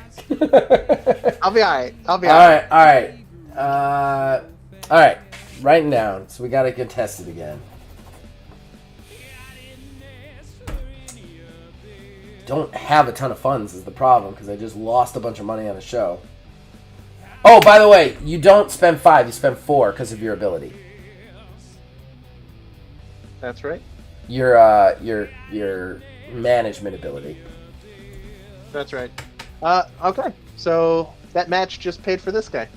I'll be alright. All right. All right. Writing down. So we gotta contest it again. Don't have a ton of funds is the problem because I just lost a bunch of money on a show. Oh, by the way, you don't spend 5, you spend 4 because of your ability. That's right. Your management ability. That's right. Okay. So that match just paid for this guy.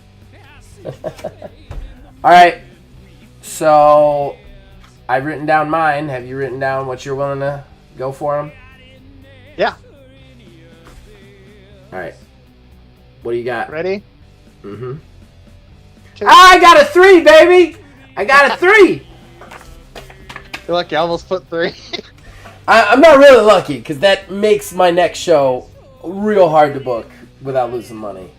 All right. So I've written down mine. Have you written down what you're willing to go for him? Yeah. All right. What do you got? Ready? Mm-hmm. I got a 3, baby. I got a 3. You're lucky. I almost put 3. I'm not really lucky because that makes my next show real hard to book without losing money.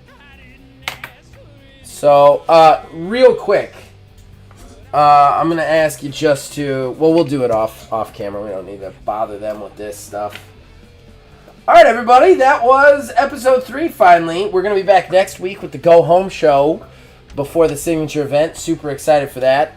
So, real quick, I'm going to ask you just to... Well, we'll do it off camera. We don't need to bother them with this stuff. All right, everybody. That was episode 3, finally. We're going to be back next week with the Go Home show before the signature event. Super excited for that.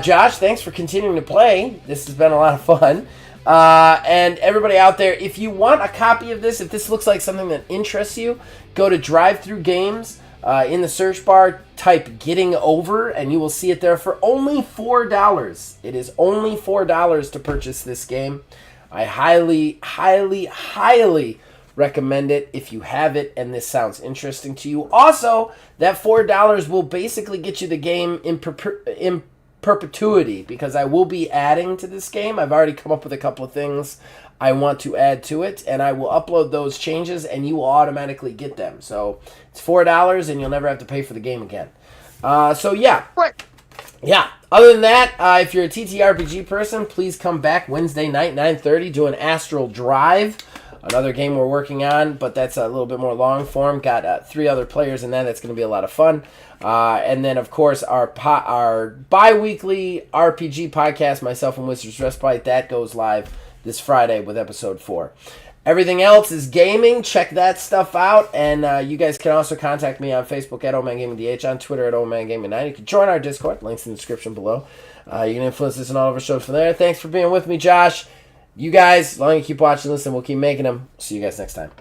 Josh, thanks for continuing to play. This has been a lot of fun. And everybody out there, if you want a copy of this, if this looks like something that interests you, go to Drive-Thru Games. In the search bar, type Getting Over, and you will see it there for only $4. It is only $4 to purchase this game. I highly, highly, highly recommend it if you have it and this sounds interesting to you. Also, that $4 will basically get you the game in perpetuity, because I will be adding to this game. I've already come up with a couple of things I want to add to it, and I will upload those changes and you will automatically get them. So it's $4 and you'll never have to pay for the game again. So yeah. Yeah. Other than that, if you're a TTRPG person, please come back Wednesday night, 9:30, doing Astral Drive, another game we're working on, but that's a little bit more long form. Got 3 other players in that. That's going to be a lot of fun. And then, of course, our bi-weekly RPG podcast, myself and Wizard's Respite, that goes live this Friday with episode 4. Everything else is gaming. Check that stuff out. And you guys can also contact me on Facebook at OldManGamingDH, on Twitter at OldManGaming9. You can join our Discord. Links in the description below. You can influence this and all of our shows from there. Thanks for being with me, Josh. You guys, as long as you keep watching, listen, we'll keep making them. See you guys next time.